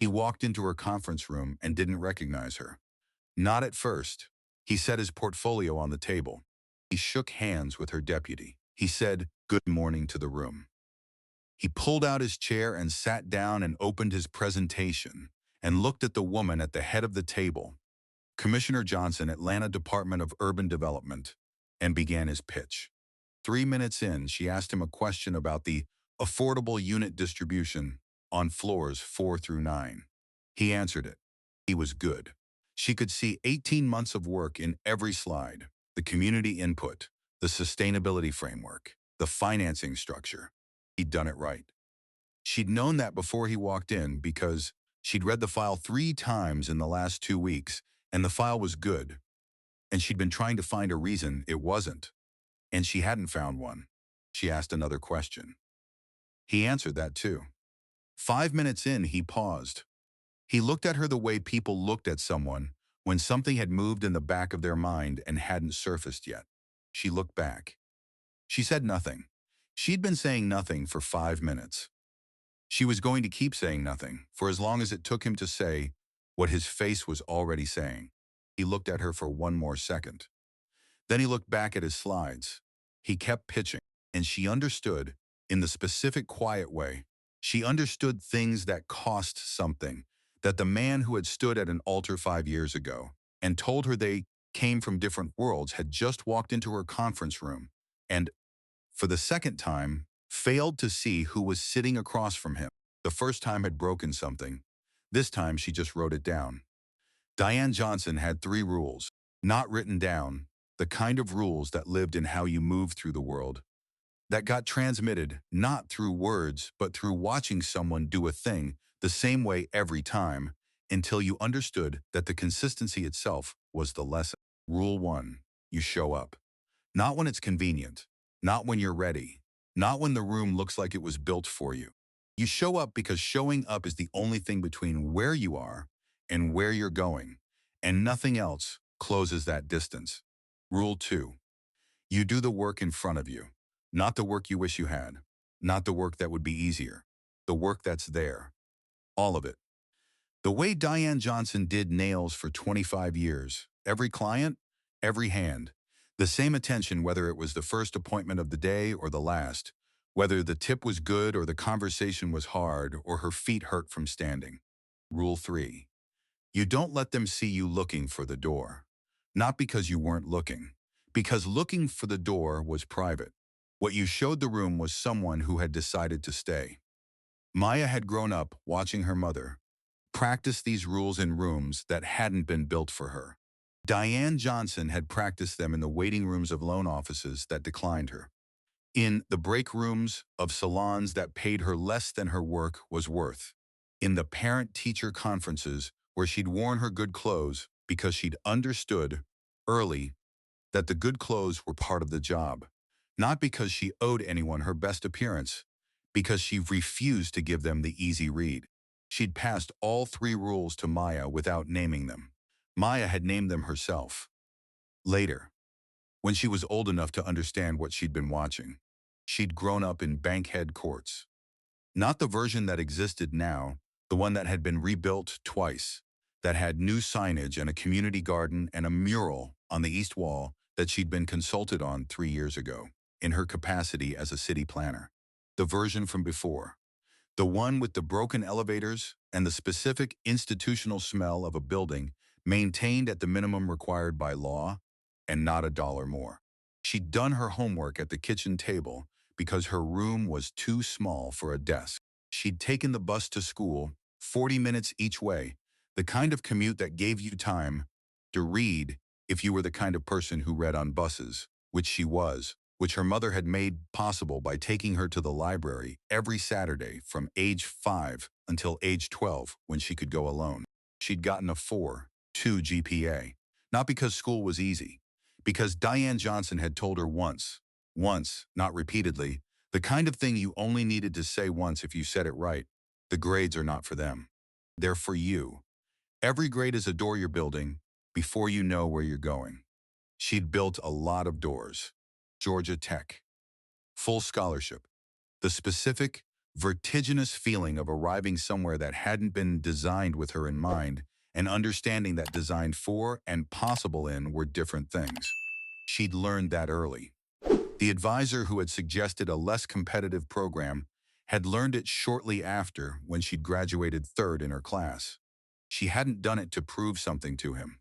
He walked into her conference room and didn't recognize her. Not at first. He set his portfolio on the table. He shook hands with her deputy. He said, "Good morning," to the room. He pulled out his chair and sat down and opened his presentation and looked at the woman at the head of the table, Commissioner Johnson, Atlanta Department of Urban Development, and began his pitch. 3 minutes in, she asked him a question about the affordable unit distribution on floors 4 through 9. He answered it. He was good. She could see 18 months of work in every slide: the community input, the sustainability framework, the financing structure. He'd done it right. She'd known that before he walked in because she'd read the file 3 times in the last 2 weeks, and the file was good. And she'd been trying to find a reason it wasn't. And she hadn't found one. She asked another question. He answered that too. 5 minutes in, he paused. He looked at her the way people looked at someone when something had moved in the back of their mind and hadn't surfaced yet. She looked back. She said nothing. She'd been saying nothing for 5 minutes. She was going to keep saying nothing for as long as it took him to say what his face was already saying. He looked at her for one more second. Then he looked back at his slides. He kept pitching, and she understood in the specific, quiet way. She understood things that cost something, that the man who had stood at an altar 5 years ago and told her they came from different worlds had just walked into her conference room and, for the second time, failed to see who was sitting across from him. The first time had broken something. This time she just wrote it down. Diane Johnson had 3 rules, not written down, the kind of rules that lived in how you moved through the world, that got transmitted not through words but through watching someone do a thing the same way every time until you understood that the consistency itself was the lesson. Rule 1. You show up. Not when it's convenient. Not when you're ready. Not when the room looks like it was built for you. You show up because showing up is the only thing between where you are and where you're going, and nothing else closes that distance. Rule 2. You do the work in front of you. Not the work you wish you had. Not the work that would be easier. The work that's there. All of it. The way Diane Johnson did nails for 25 years. Every client, every hand. The same attention whether it was the first appointment of the day or the last. Whether the tip was good or the conversation was hard or her feet hurt from standing. Rule 3. You don't let them see you looking for the door. Not because you weren't looking. Because looking for the door was private. What you showed the room was someone who had decided to stay. Maya had grown up watching her mother practice these rules in rooms that hadn't been built for her. Diane Johnson had practiced them in the waiting rooms of loan offices that declined her. In the break rooms of salons that paid her less than her work was worth. In the parent-teacher conferences where she'd worn her good clothes because she'd understood early that the good clothes were part of the job. Not because she owed anyone her best appearance, because she refused to give them the easy read. She'd passed all 3 rules to Maya without naming them. Maya had named them herself. Later, when she was old enough to understand what she'd been watching, she'd grown up in Bankhead Courts. Not the version that existed now, the one that had been rebuilt twice, that had new signage and a community garden and a mural on the east wall that she'd been consulted on 3 years ago, in her capacity as a city planner. The version from before. The one with the broken elevators and the specific institutional smell of a building maintained at the minimum required by law and not a dollar more. She'd done her homework at the kitchen table because her room was too small for a desk. She'd taken the bus to school, 40 minutes each way, the kind of commute that gave you time to read if you were the kind of person who read on buses, which she was, which her mother had made possible by taking her to the library every Saturday from age 5 until age 12 when she could go alone. She'd gotten a 4.2 GPA, not because school was easy, because Diane Johnson had told her once, not repeatedly, the kind of thing you only needed to say once if you said it right. The grades are not for them. They're for you. Every grade is a door you're building before you know where you're going. She'd built a lot of doors. Georgia Tech. Full scholarship. The specific, vertiginous feeling of arriving somewhere that hadn't been designed with her in mind, and understanding that designed for and possible in were different things. She'd learned that early. The advisor who had suggested a less competitive program had learned it shortly after when she'd graduated third in her class. She hadn't done it to prove something to him.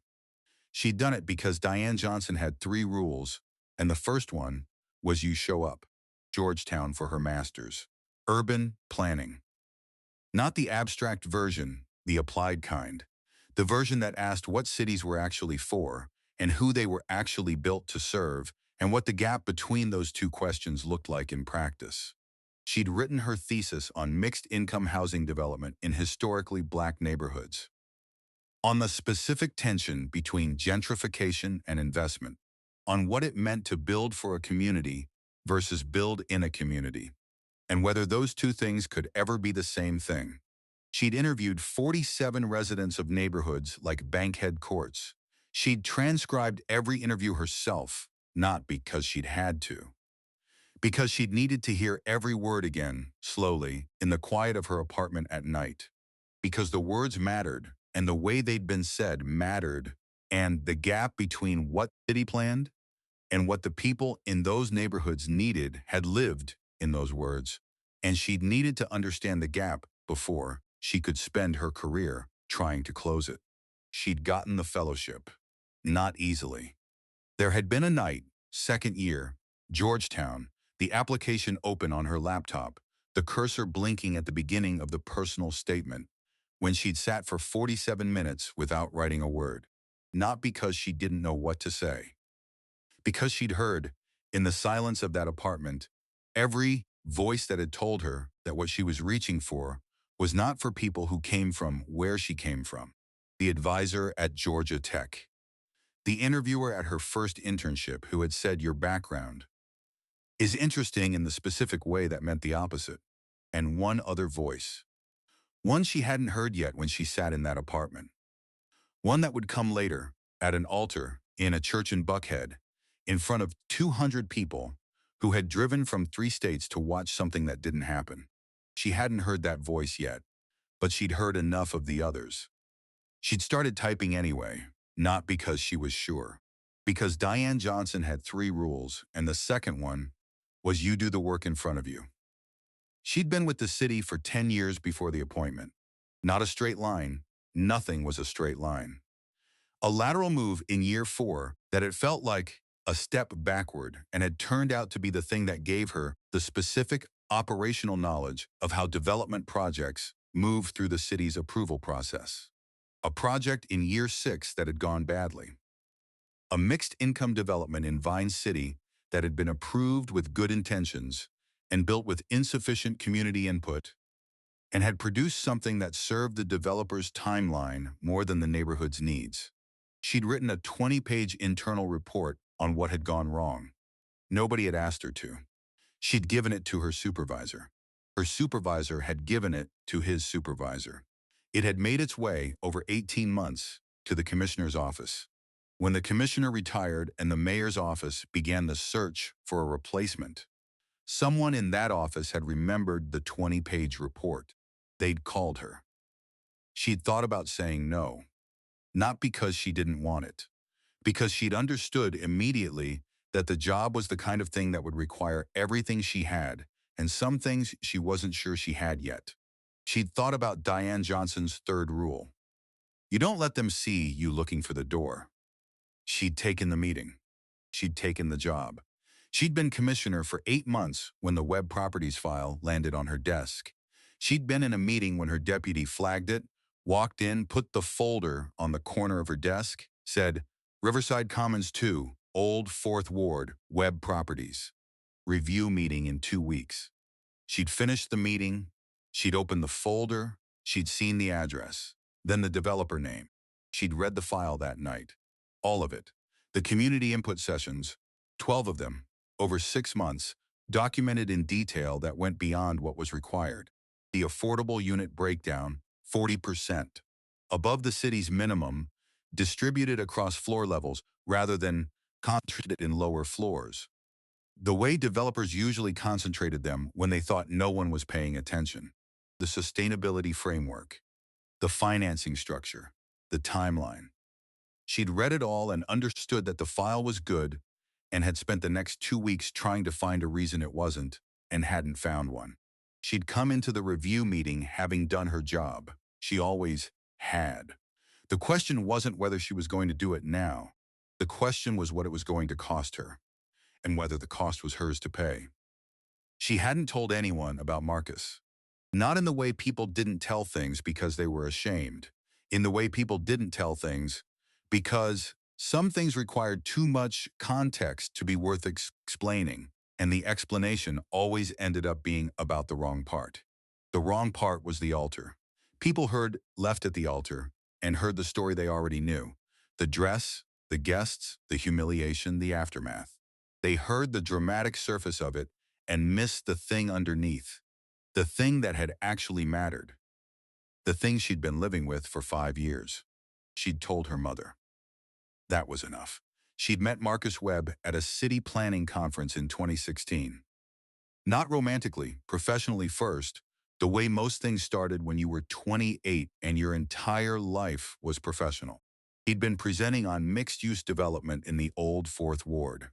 She'd done it because Diane Johnson had three rules, and the first one was you show up. Georgetown for her master's. Urban planning. Not the abstract version, the applied kind. The version that asked what cities were actually for, and who they were actually built to serve, and what the gap between those two questions looked like in practice. She'd written her thesis on mixed-income housing development in historically black neighborhoods, on the specific tension between gentrification and investment, on what it meant to build for a community versus build in a community, and whether those two things could ever be the same thing. She'd interviewed 47 residents of neighborhoods like Bankhead Courts. She'd transcribed every interview herself, not because she'd had to, because she'd needed to hear every word again, slowly, in the quiet of her apartment at night. Because the words mattered, and the way they'd been said mattered, and the gap between what the city planned and what the people in those neighborhoods needed had lived in those words, and she'd needed to understand the gap before she could spend her career trying to close it. She'd gotten the fellowship. Not easily. There had been a night, second year, Georgetown, the application open on her laptop, the cursor blinking at the beginning of the personal statement, when she'd sat for 47 minutes without writing a word. Not because she didn't know what to say. Because she'd heard, in the silence of that apartment, every voice that had told her that what she was reaching for was not for people who came from where she came from. The advisor at Georgia Tech. The interviewer at her first internship who had said your background is interesting in the specific way that meant the opposite. And one other voice. One she hadn't heard yet when she sat in that apartment. One that would come later, at an altar, in a church in Buckhead, in front of 200 people who had driven from 3 states to watch something that didn't happen. She hadn't heard that voice yet, but she'd heard enough of the others. She'd started typing anyway, not because she was sure. Because Diane Johnson had 3 rules, and the second one was you do the work in front of you. She'd been with the city for 10 years before the appointment. Not a straight line. Nothing was a straight line. A lateral move in year 4 that it felt like a step backward and had turned out to be the thing that gave her the specific operational knowledge of how development projects move through the city's approval process. A project in year 6 that had gone badly. A mixed-income development in Vine City that had been approved with good intentions and built with insufficient community input and had produced something that served the developer's timeline more than the neighborhood's needs. She'd written a 20-page internal report on what had gone wrong. Nobody had asked her to. She'd given it to her supervisor. Her supervisor had given it to his supervisor. It had made its way over 18 months to the commissioner's office. When the commissioner retired and the mayor's office began the search for a replacement, someone in that office had remembered the 20-page report. They'd called her. She'd thought about saying no, not because she didn't want it, because she'd understood immediately that the job was the kind of thing that would require everything she had, and some things she wasn't sure she had yet. She'd thought about Diane Johnson's 3rd rule. You don't let them see you looking for the door. She'd taken the meeting. She'd taken the job. She'd been commissioner for 8 months when the Webb Properties file landed on her desk. She'd been in a meeting when her deputy flagged it, walked in, put the folder on the corner of her desk, said, Riverside Commons 2, Old 4th Ward, Webb Properties. Review meeting in 2 weeks. She'd finished the meeting. She'd opened the folder. She'd seen the address. Then the developer name. She'd read the file that night. All of it. The community input sessions, 12 of them, over 6 months, documented in detail that went beyond what was required. The affordable unit breakdown, 40%. Above the city's minimum, distributed across floor levels rather than concentrated in lower floors. the way developers usually concentrated them when they thought no one was paying attention. The sustainability framework, the financing structure, the timeline. She'd read it all and understood that the file was good and had spent the next 2 weeks trying to find a reason it wasn't and hadn't found one. She'd come into the review meeting having done her job. She always had. The question wasn't whether she was going to do it now. The question was what it was going to cost her and whether the cost was hers to pay. She hadn't told anyone about Marcus. Not in the way people didn't tell things because they were ashamed. In the way people didn't tell things because some things required too much context to be worth explaining, and the explanation always ended up being about the wrong part. The wrong part was the altar. People heard left at the altar and heard the story they already knew. The dress, the guests, the humiliation, the aftermath. They heard the dramatic surface of it and missed the thing underneath. The thing that had actually mattered. The thing she'd been living with for 5 years. She'd told her mother. That was enough. She'd met Marcus Webb at a city planning conference in 2016. Not romantically, professionally first, the way most things started when you were 28 and your entire life was professional. He'd been presenting on mixed-use development in the old Fourth Ward.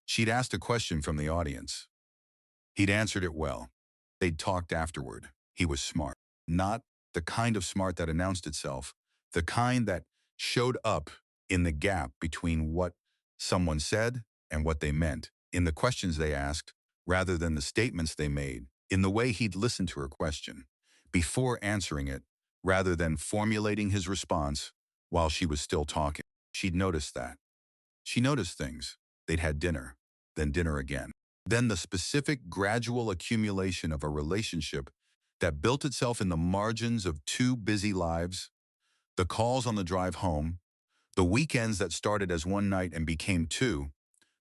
She'd asked a question from the audience. He'd answered it well. They'd talked afterward. He was smart. Not the kind of smart that announced itself, the kind that showed up in the gap between what someone said and what they meant, in the questions they asked, rather than the statements they made, in the way he'd listened to her question, before answering it, rather than formulating his response while she was still talking. She'd noticed that. She noticed things. They'd had dinner, then dinner again. Then the specific gradual accumulation of a relationship that built itself in the margins of two busy lives, the calls on the drive home, the weekends that started as one night and became two,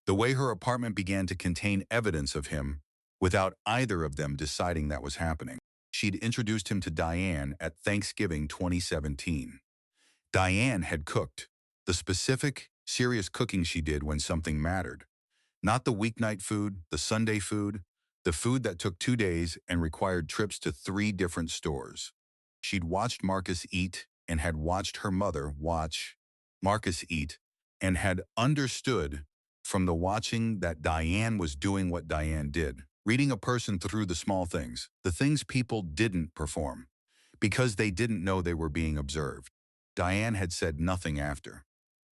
the way her apartment began to contain evidence of him without either of them deciding that was happening. She'd introduced him to Diane at Thanksgiving 2017. Diane had cooked, the specific, serious cooking she did when something mattered. Not the weeknight food, the Sunday food, the food that took 2 days and required trips to 3 different stores. She'd watched Marcus eat and had watched her mother watch Marcus eat and had understood from the watching that Diane was doing what Diane did, reading a person through the small things, the things people didn't perform, because they didn't know they were being observed. Diane had said nothing after.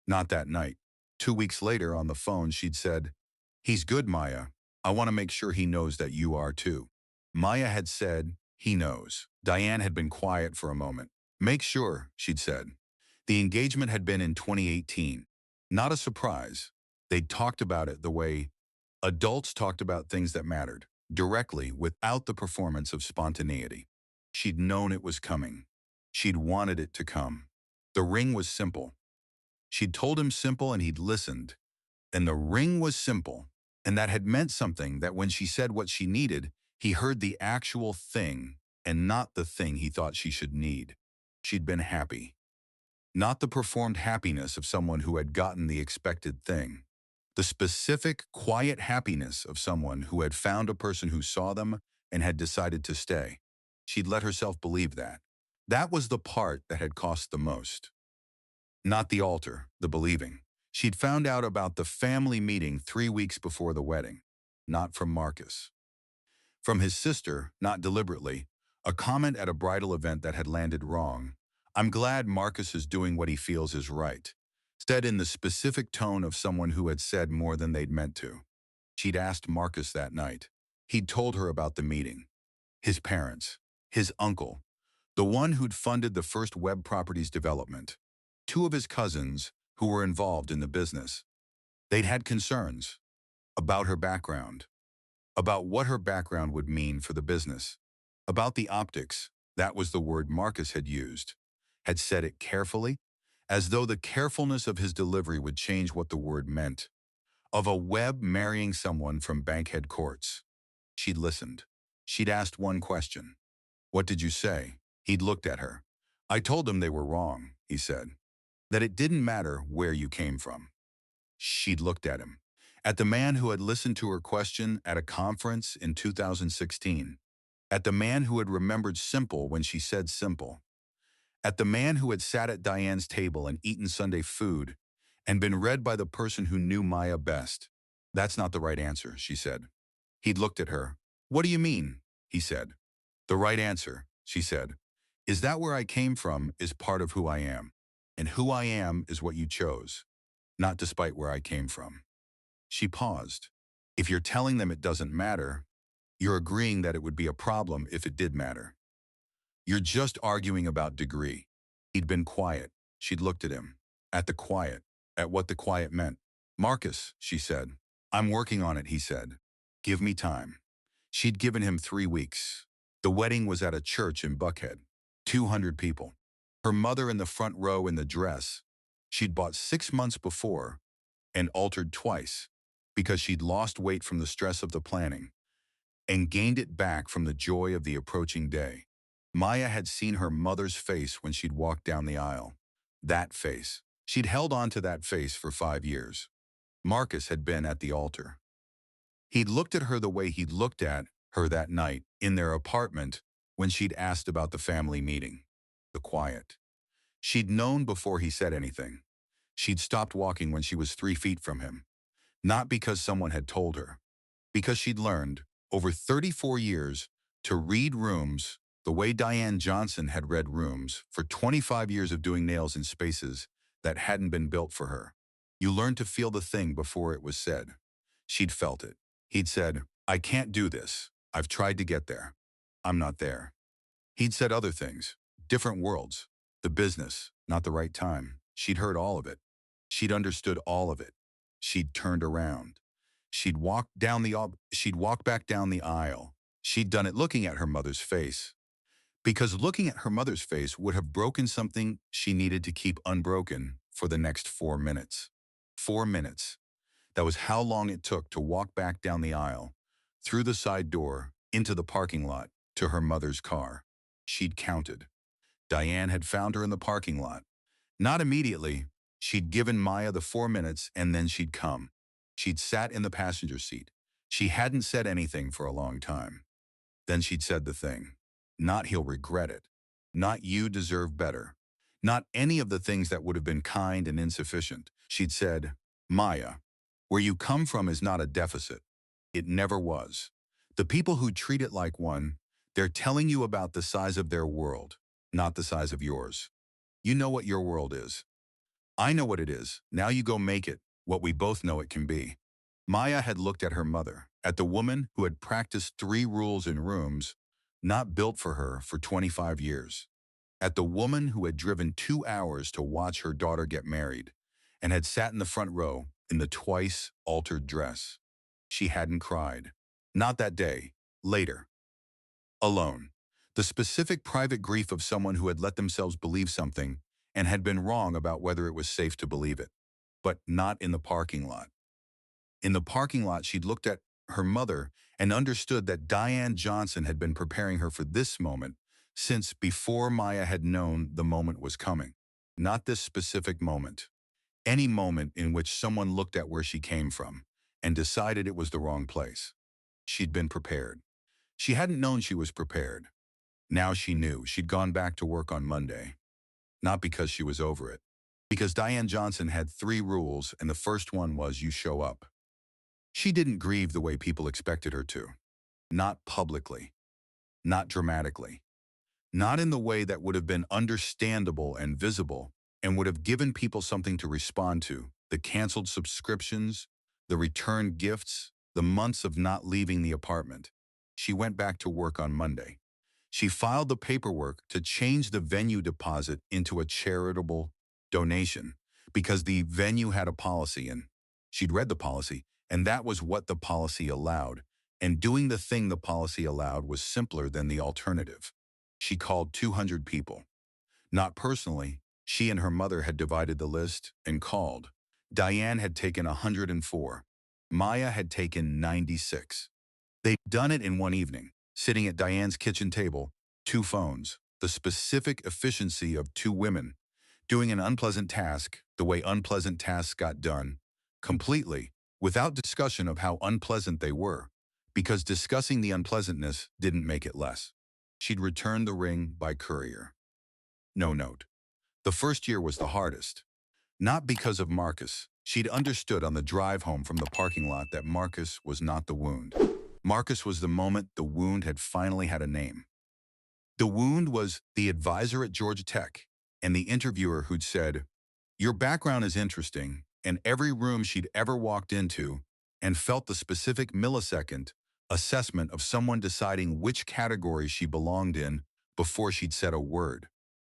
Not that night. 2 weeks later on the phone, she'd said, "He's good, Maya. I want to make sure he knows that you are too." Maya had said, "He knows." Diane had been quiet for a moment. "Make sure," she'd said. The engagement had been in 2018. Not a surprise. They'd talked about it the way adults talked about things that mattered, directly, without the performance of spontaneity. She'd known it was coming. She'd wanted it to come. The ring was simple. She'd told him simple and he'd listened. And the ring was simple, and that had meant something, that when she said what she needed, he heard the actual thing and not the thing he thought she should need. She'd been happy. Not the performed happiness of someone who had gotten the expected thing. The specific, quiet happiness of someone who had found a person who saw them and had decided to stay. She'd let herself believe that. That was the part that had cost the most. Not the altar, the believing. She'd found out about the family meeting 3 weeks before the wedding. Not from Marcus. From his sister, not deliberately, a comment at a bridal event that had landed wrong. "I'm glad Marcus is doing what he feels is right," said in the specific tone of someone who had said more than they'd meant to. She'd asked Marcus that night. He'd told her about the meeting. His parents. His uncle. The one who'd funded the first Webb Properties development. 2 of his cousins who were involved in the business. They'd had concerns about her background, about what her background would mean for the business, about the optics. That was the word Marcus had used. Had said it carefully, as though the carefulness of his delivery would change what the word meant. Of a Webb marrying someone from Bankhead Courts. She'd listened. She'd asked one question. "What did you say?" He'd looked at her. "I told them they were wrong," he said. "That it didn't matter where you came from." She'd looked at him. At the man who had listened to her question at a conference in 2016. At the man who had remembered simple when she said simple. At the man who had sat at Diane's table and eaten Sunday food and been read by the person who knew Maya best. That's not the right answer, she said. He'd looked at her. What do you mean? He said. The right answer, she said, is that where I came from is part of who I am. And who I am is what you chose, not despite where I came from. She paused. If you're telling them it doesn't matter, you're agreeing that it would be a problem if it did matter. You're just arguing about degree. He'd been quiet. She'd looked at him. At the quiet. At what the quiet meant. Marcus, she said. I'm working on it, he said. Give me time. She'd given him 3 weeks. The wedding was at a church in Buckhead. 200 people. Her mother in the front row in the dress she'd bought 6 months before and altered twice because she'd lost weight from the stress of the planning and gained it back from the joy of the approaching day. Maya had seen her mother's face when she'd walked down the aisle. That face. She'd held on to that face for 5 years. Marcus had been at the altar. He'd looked at her the way he'd looked at her that night in their apartment when she'd asked about the family meeting. The quiet. She'd known before he said anything. She'd stopped walking when she was 3 feet from him. Not because someone had told her. Because she'd learned, over 34 years, to read rooms the way Diane Johnson had read rooms for 25 years of doing nails in spaces that hadn't been built for her. You learned to feel the thing before it was said. She'd felt it. He'd said, I can't do this. I've tried to get there. I'm not there. He'd said other things, different worlds, the business, not the right time. She'd heard all of it. She'd understood all of it. She'd turned around. She'd walked back down the aisle. She'd done it looking at her mother's face. Because looking at her mother's face would have broken something she needed to keep unbroken for the next 4 minutes. 4 minutes. That was how long it took to walk back down the aisle, through the side door, into the parking lot, to her mother's car. She'd counted. Diane had found her in the parking lot. Not immediately. She'd given Maya the 4 minutes and then she'd come. She'd sat in the passenger seat. She hadn't said anything for a long time. Then she'd said the thing. Not he'll regret it. Not you deserve better. Not any of the things that would have been kind and insufficient. She'd said, Maya, where you come from is not a deficit. It never was. The people who treat it like one, they're telling you about the size of their world, not the size of yours. You know what your world is. I know what it is. Now you go make it what we both know it can be. Maya had looked at her mother, at the woman who had practiced 3 rules in rooms not built for her for 25 years. At the woman who had driven 2 hours to watch her daughter get married and had sat in the front row in the twice altered dress. She hadn't cried. Not that day. Later. Alone. The specific private grief of someone who had let themselves believe something and had been wrong about whether it was safe to believe it. But not in the parking lot. In the parking lot, she'd looked at her mother and understood that Diane Johnson had been preparing her for this moment since before Maya had known the moment was coming. Not this specific moment. Any moment in which someone looked at where she came from and decided it was the wrong place. She'd been prepared. She hadn't known she was prepared. Now she knew. She'd gone back to work on Monday. Not because she was over it. Because Diane Johnson had 3 rules, and the first one was you show up. She didn't grieve the way people expected her to. Not publicly. Not dramatically. Not in the way that would have been understandable and visible and would have given people something to respond to. The canceled subscriptions, the returned gifts, the months of not leaving the apartment. She went back to work on Monday. She filed the paperwork to change the venue deposit into a charitable donation because the venue had a policy and she'd read the policy and that was what the policy allowed. And doing the thing the policy allowed was simpler than the alternative. She called 200 people. Not personally, she and her mother had divided the list and called. Diane had taken 104. Maya had taken 96. They'd done it in one evening, sitting at Diane's kitchen table, 2 phones, the specific efficiency of 2 women, doing an unpleasant task the way unpleasant tasks got done, completely, without discussion of how unpleasant they were, because discussing the unpleasantness didn't make it less. She'd returned the ring by courier. No note. The first year was the hardest. Not because of Marcus. She'd understood on the drive home from the parking lot that Marcus was not the wound. Marcus was the moment the wound had finally had a name. The wound was the advisor at Georgia Tech and the interviewer who'd said, "Your background is interesting," and every room she'd ever walked into and felt the specific millisecond assessment of someone deciding which category she belonged in before she'd said a word.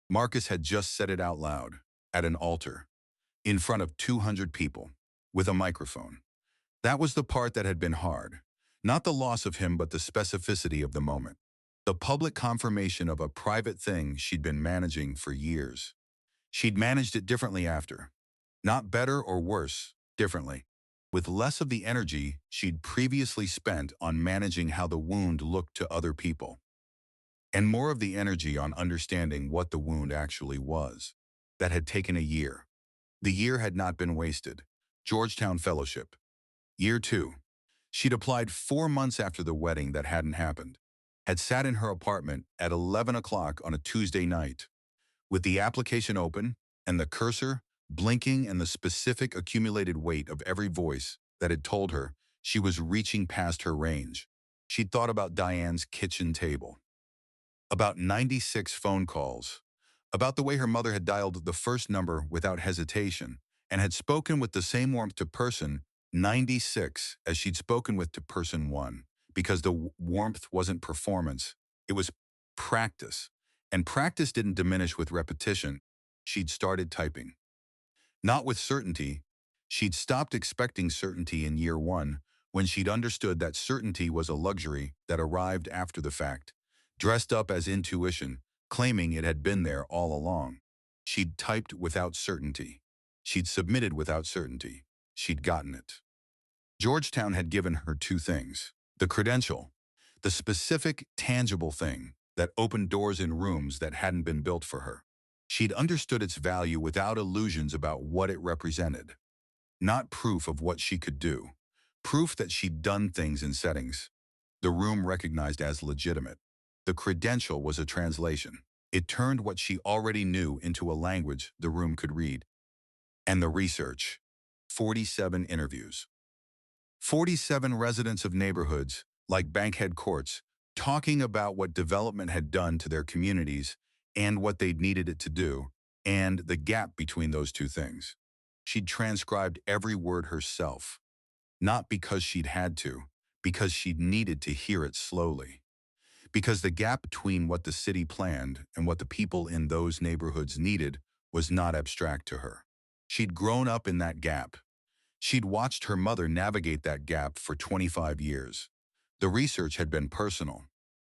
Marcus had just said it out loud, at an altar, in front of 200 people, with a microphone. That was the part that had been hard. Not the loss of him, but the specificity of the moment. The public confirmation of a private thing she'd been managing for years. She'd managed it differently after. Not better or worse, differently. With less of the energy she'd previously spent on managing how the wound looked to other people. And more of the energy on understanding what the wound actually was. That had taken a year. The year had not been wasted. Georgetown Fellowship. Year 2. She'd applied 4 months after the wedding that hadn't happened. Had sat in her apartment at 11 o'clock on a Tuesday night, with the application open and the cursor blinking and the specific accumulated weight of every voice that had told her she was reaching past her range. She'd thought about Diane's kitchen table, about 96 phone calls, about the way her mother had dialed the first number without hesitation and had spoken with the same warmth to person 96 as she'd spoken with to person 1, because the warmth wasn't performance, it was practice. And practice didn't diminish with repetition. She'd started typing. Not with certainty. She'd stopped expecting certainty in year 1 when she'd understood that certainty was a luxury that arrived after the fact, dressed up as intuition, claiming it had been there all along. She'd typed without certainty. She'd submitted without certainty. She'd gotten it. Georgetown had given her 2 things. The credential, the specific, tangible thing that opened doors in rooms that hadn't been built for her. She'd understood its value without illusions about what it represented. Not proof of what she could do. Proof that she'd done things in settings the room recognized as legitimate. The credential was a translation. It turned what she already knew into a language the room could read. And the research. 47 interviews. 47 residents of neighborhoods, like Bankhead Courts, talking about what development had done to their communities and what they'd needed it to do, and the gap between those 2 things. She'd transcribed every word herself, not because she'd had to, because she'd needed to hear it slowly. Because the gap between what the city planned and what the people in those neighborhoods needed was not abstract to her. She'd grown up in that gap. She'd watched her mother navigate that gap for 25 years. The research had been personal.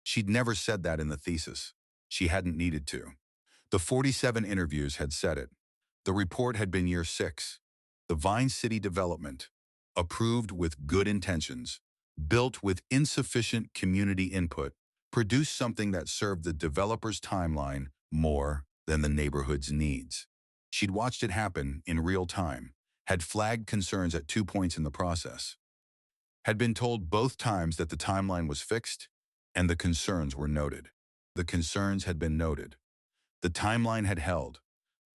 She'd never said that in the thesis. She hadn't needed to. The 47 interviews had said it. The report had been year 6. The Vine City development, approved with good intentions, built with insufficient community input, produced something that served the developer's timeline more than the neighborhood's needs. She'd watched it happen in real time, had flagged concerns at 2 points in the process, had been told both times that the timeline was fixed and the concerns were noted. The concerns had been noted. The timeline had held.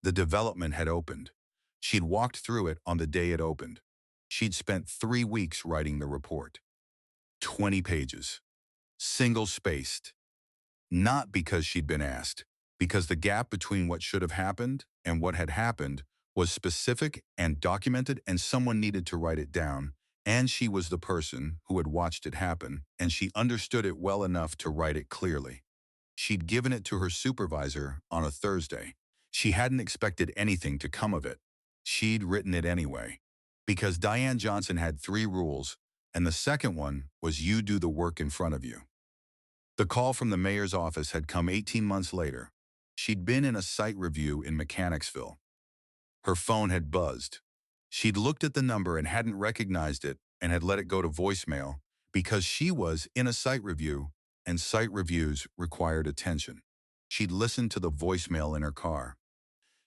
The development had opened. She'd walked through it on the day it opened. She'd spent 3 weeks writing the report. 20 pages. Single-spaced. Not because she'd been asked, because the gap between what should have happened and what had happened was specific and documented, and someone needed to write it down, and she was the person who had watched it happen, and she understood it well enough to write it clearly. She'd given it to her supervisor on a Thursday. She hadn't expected anything to come of it. She'd written it anyway. Because Diane Johnson had 3 rules, and the second one was you do the work in front of you. The call from the mayor's office had come 18 months later. She'd been in a site review in Mechanicsville. Her phone had buzzed. She'd looked at the number and hadn't recognized it and had let it go to voicemail because she was in a site review, and site reviews required attention. She'd listened to the voicemail in her car.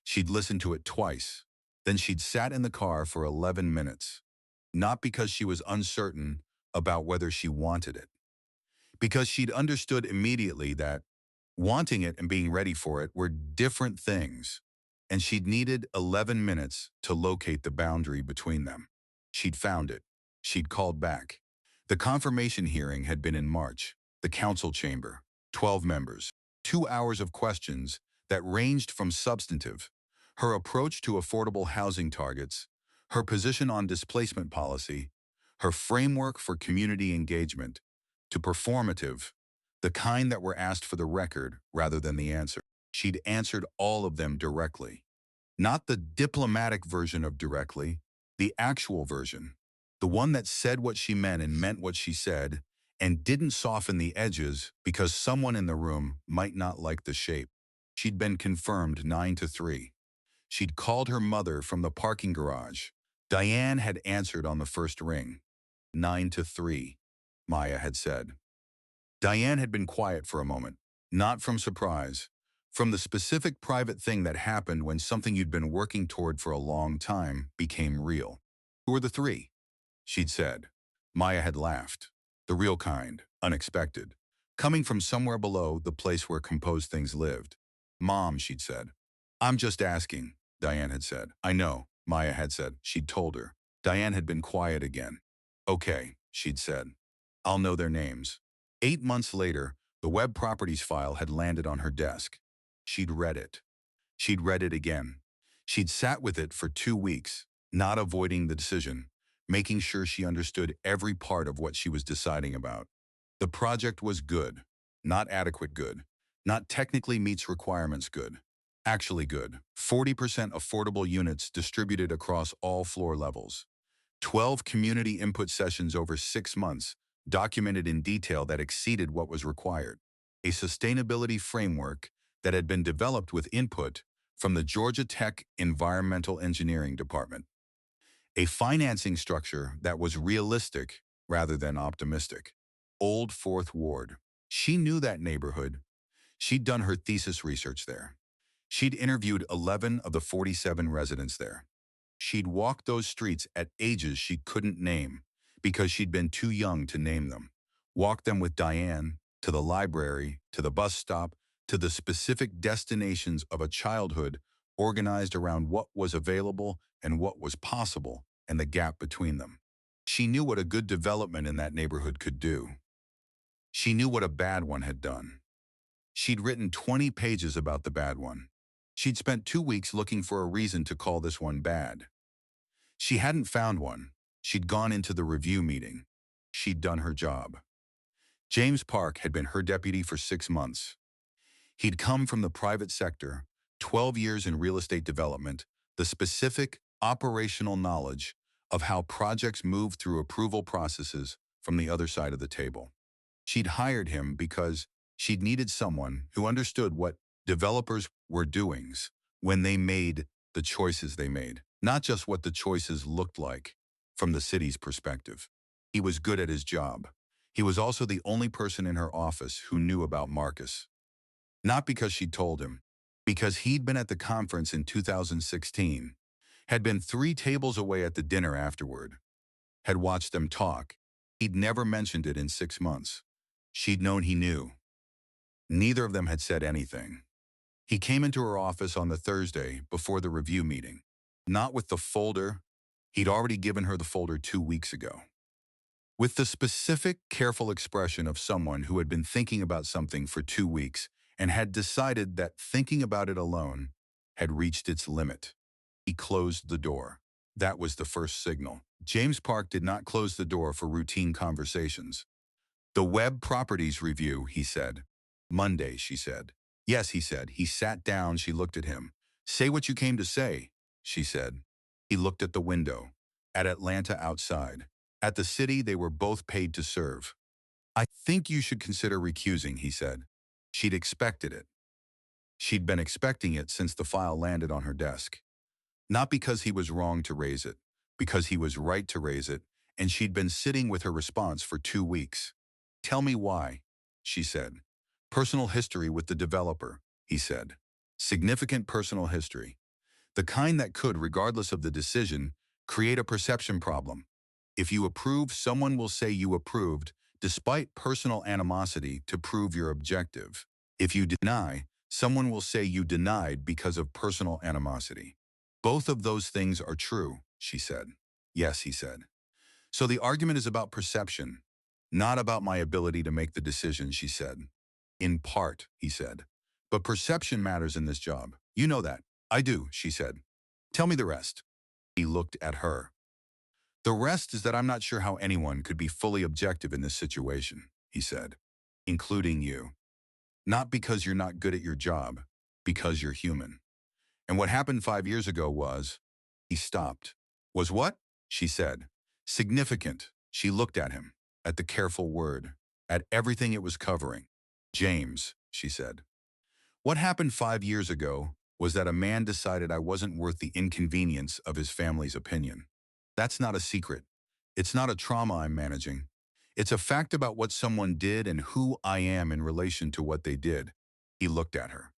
She'd listened to it twice. Then she'd sat in the car for 11 minutes. not because she was uncertain about whether she wanted it, because she'd understood immediately that wanting it and being ready for it were different things, and she'd needed 11 minutes to locate the boundary between them. She'd found it. She'd called back. The confirmation hearing had been in March. The council chamber, 12 members, 2 hours of questions that ranged from substantive, her approach to affordable housing targets, her position on displacement policy, her framework for community engagement, to performative, the kind that were asked for the record rather than the answer. She'd answered all of them directly. Not the diplomatic version of directly, the actual version. The one that said what she meant and meant what she said, and didn't soften the edges because someone in the room might not like the shape. She'd been confirmed 9-3. She'd called her mother from the parking garage. Diane had answered on the first ring. 9-3, Maya had said. Diane had been quiet for a moment, not from surprise, from the specific private thing that happened when something you'd been working toward for a long time became real. Who were the three? She'd said. Maya had laughed. The real kind, unexpected, coming from somewhere below the place where composed things lived. Mom, she'd said. I'm just asking, Diane had said. I know, Maya had said. She'd told her. Diane had been quiet again. Okay, she'd said. I'll know their names. 8 months later, the web properties file had landed on her desk. She'd read it. She'd read it again. She'd sat with it for 2 weeks, not avoiding the decision, making sure she understood every part of what she was deciding about. The project was good, not adequate good, not technically meets requirements good, actually good. 40% affordable units distributed across all floor levels. 12 community input sessions over 6 months, documented in detail that exceeded what was required. A sustainability framework that had been developed with input from the Georgia Tech Environmental Engineering Department. A financing structure that was realistic rather than optimistic. Old Fourth Ward. She knew that neighborhood. She'd done her thesis research there. She'd interviewed 11 of the 47 residents there. She'd walked those streets at ages she couldn't name because she'd been too young to name them. Walked them with Diane, to the library, to the bus stop, to the specific destinations of a childhood organized around what was available and what was possible and the gap between them. She knew what a good development in that neighborhood could do. She knew what a bad one had done. She'd written 20 pages about the bad one. She'd spent 2 weeks looking for a reason to call this one bad. She hadn't found one. She'd gone into the review meeting. She'd done her job. James Park had been her deputy for 6 months. He'd come from the private sector, 12 years in real estate development, the specific operational knowledge of how projects move through approval processes from the other side of the table. She'd hired him because she'd needed someone who understood what developers were doing when they made the choices they made, not just what the choices looked like from the city's perspective. He was good at his job. He was also the only person in her office who knew about Marcus. Not because she'd told him, because he'd been at the conference in 2016, had been 3 tables away at the dinner afterward, had watched them talk. He'd never mentioned it in 6 months. She'd known he knew. Neither of them had said anything. He came into her office on the Thursday before the review meeting, not with the folder. He'd already given her the folder 2 weeks ago. With the specific, careful expression of someone who had been thinking about something for 2 weeks and had decided that thinking about it alone had reached its limit. He closed the door. That was the first signal. James Park did not close the door for routine conversations. The web properties review, he said. Monday, she said. Yes, he said. He sat down. She looked at him. Say what you came to say, she said. He looked at the window, at Atlanta outside, at the city they were both paid to serve. I think you should consider recusing, he said. She'd expected it. She'd been expecting it since the file landed on her desk. Not because he was wrong to raise it, because he was right to raise it, and she'd been sitting with her response for 2 weeks. Tell me why, she said. Personal history with the developer, he said. Significant personal history. The kind that could, regardless of the decision, create a perception problem. If you approve, someone will say you approved, despite personal animosity to prove your objective. If you deny, someone will say you denied because of personal animosity. Both of those things are true, she said. Yes, he said. So the argument is about perception, not about my ability to make the decision, she said. In part, he said. But perception matters in this job. You know that. I do, she said. Tell me the rest. He looked at her. The rest is that I'm not sure how anyone could be fully objective in this situation, he said, including you. Not because you're not good at your job, because you're human. And what happened 5 years ago was, he stopped. Was what? She said. Significant. She looked at him, at the careful word, at everything it was covering. James, she said. What happened 5 years ago was that a man decided I wasn't worth the inconvenience of his family's opinion. That's not a secret. It's not a trauma I'm managing. It's a fact about what someone did and who I am in relation to what they did. He looked at her.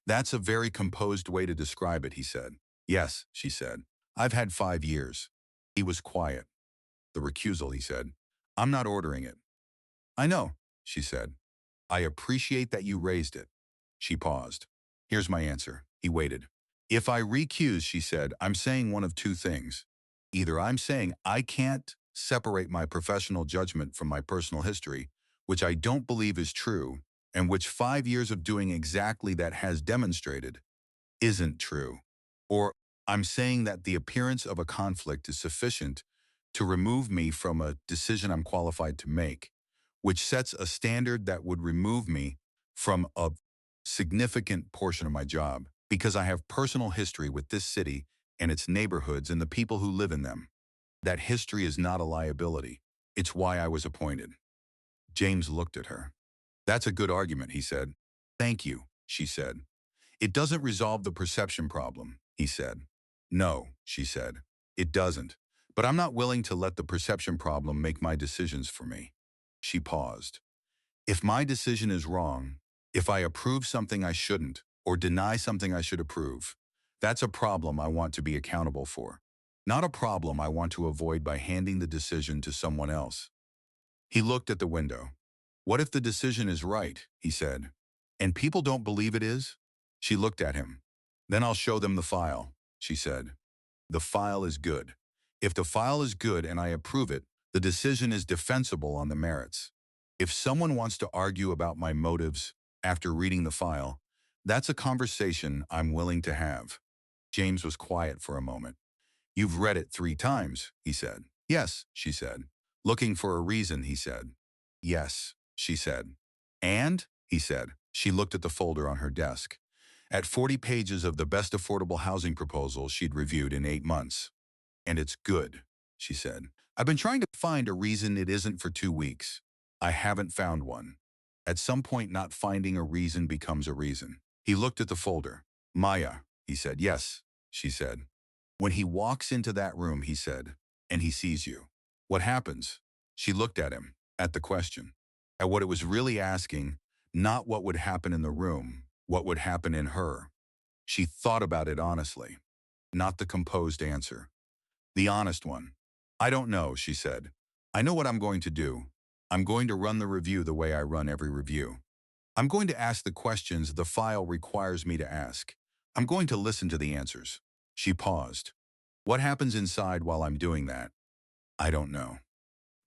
That's a very composed way to describe it, he said. Yes, she said. I've had 5 years. He was quiet. The recusal, he said. I'm not ordering it. I know, she said. I appreciate that you raised it. She paused. Here's my answer. He waited. If I recuse, she said, I'm saying one of two things. Either I'm saying I can't separate my professional judgment from my personal history, which I don't believe is true, and which 5 years of doing exactly that has demonstrated isn't true. Or I'm saying that the appearance of a conflict is sufficient to remove me from a decision I'm qualified to make, which sets a standard that would remove me from a significant portion of my job because I have personal history with this city and its neighborhoods and the people who live in them. That history is not a liability. It's why I was appointed. James looked at her. That's a good argument, he said. Thank you, she said. It doesn't resolve the perception problem, he said. No, she said. It doesn't. But I'm not willing to let the perception problem make my decisions for me. She paused. If my decision is wrong, if I approve something I shouldn't, or deny something I should approve, that's a problem I want to be accountable for. Not a problem I want to avoid by handing the decision to someone else. He looked at the window. What if the decision is right, he said, and people don't believe it is? She looked at him. Then I'll show them the file, she said. The file is good. If the file is good and I approve it, the decision is defensible on the merits. If someone wants to argue about my motives after reading the file, that's a conversation I'm willing to have. James was quiet for a moment. You've read it 3 times, he said. Yes, she said. Looking for a reason, he said. Yes, she said. And, he said. She looked at the folder on her desk. At 40 pages of the best affordable housing proposal she'd reviewed in 8 months. And it's good, she said. I've been trying to find a reason it isn't for 2 weeks. I haven't found one. At some point, not finding a reason becomes a reason. He looked at the folder. Maya, he said. Yes, she said. When he walks into that room, he said, and he sees you. What happens? She looked at him, at the question, at what it was really asking, not what would happen in the room, what would happen in her. She thought about it honestly, not the composed answer. The honest one. I don't know, she said. I know what I'm going to do. I'm going to run the review the way I run every review. I'm going to ask the questions the file requires me to ask. I'm going to listen to the answers. She paused. What happens inside while I'm doing that? I don't know.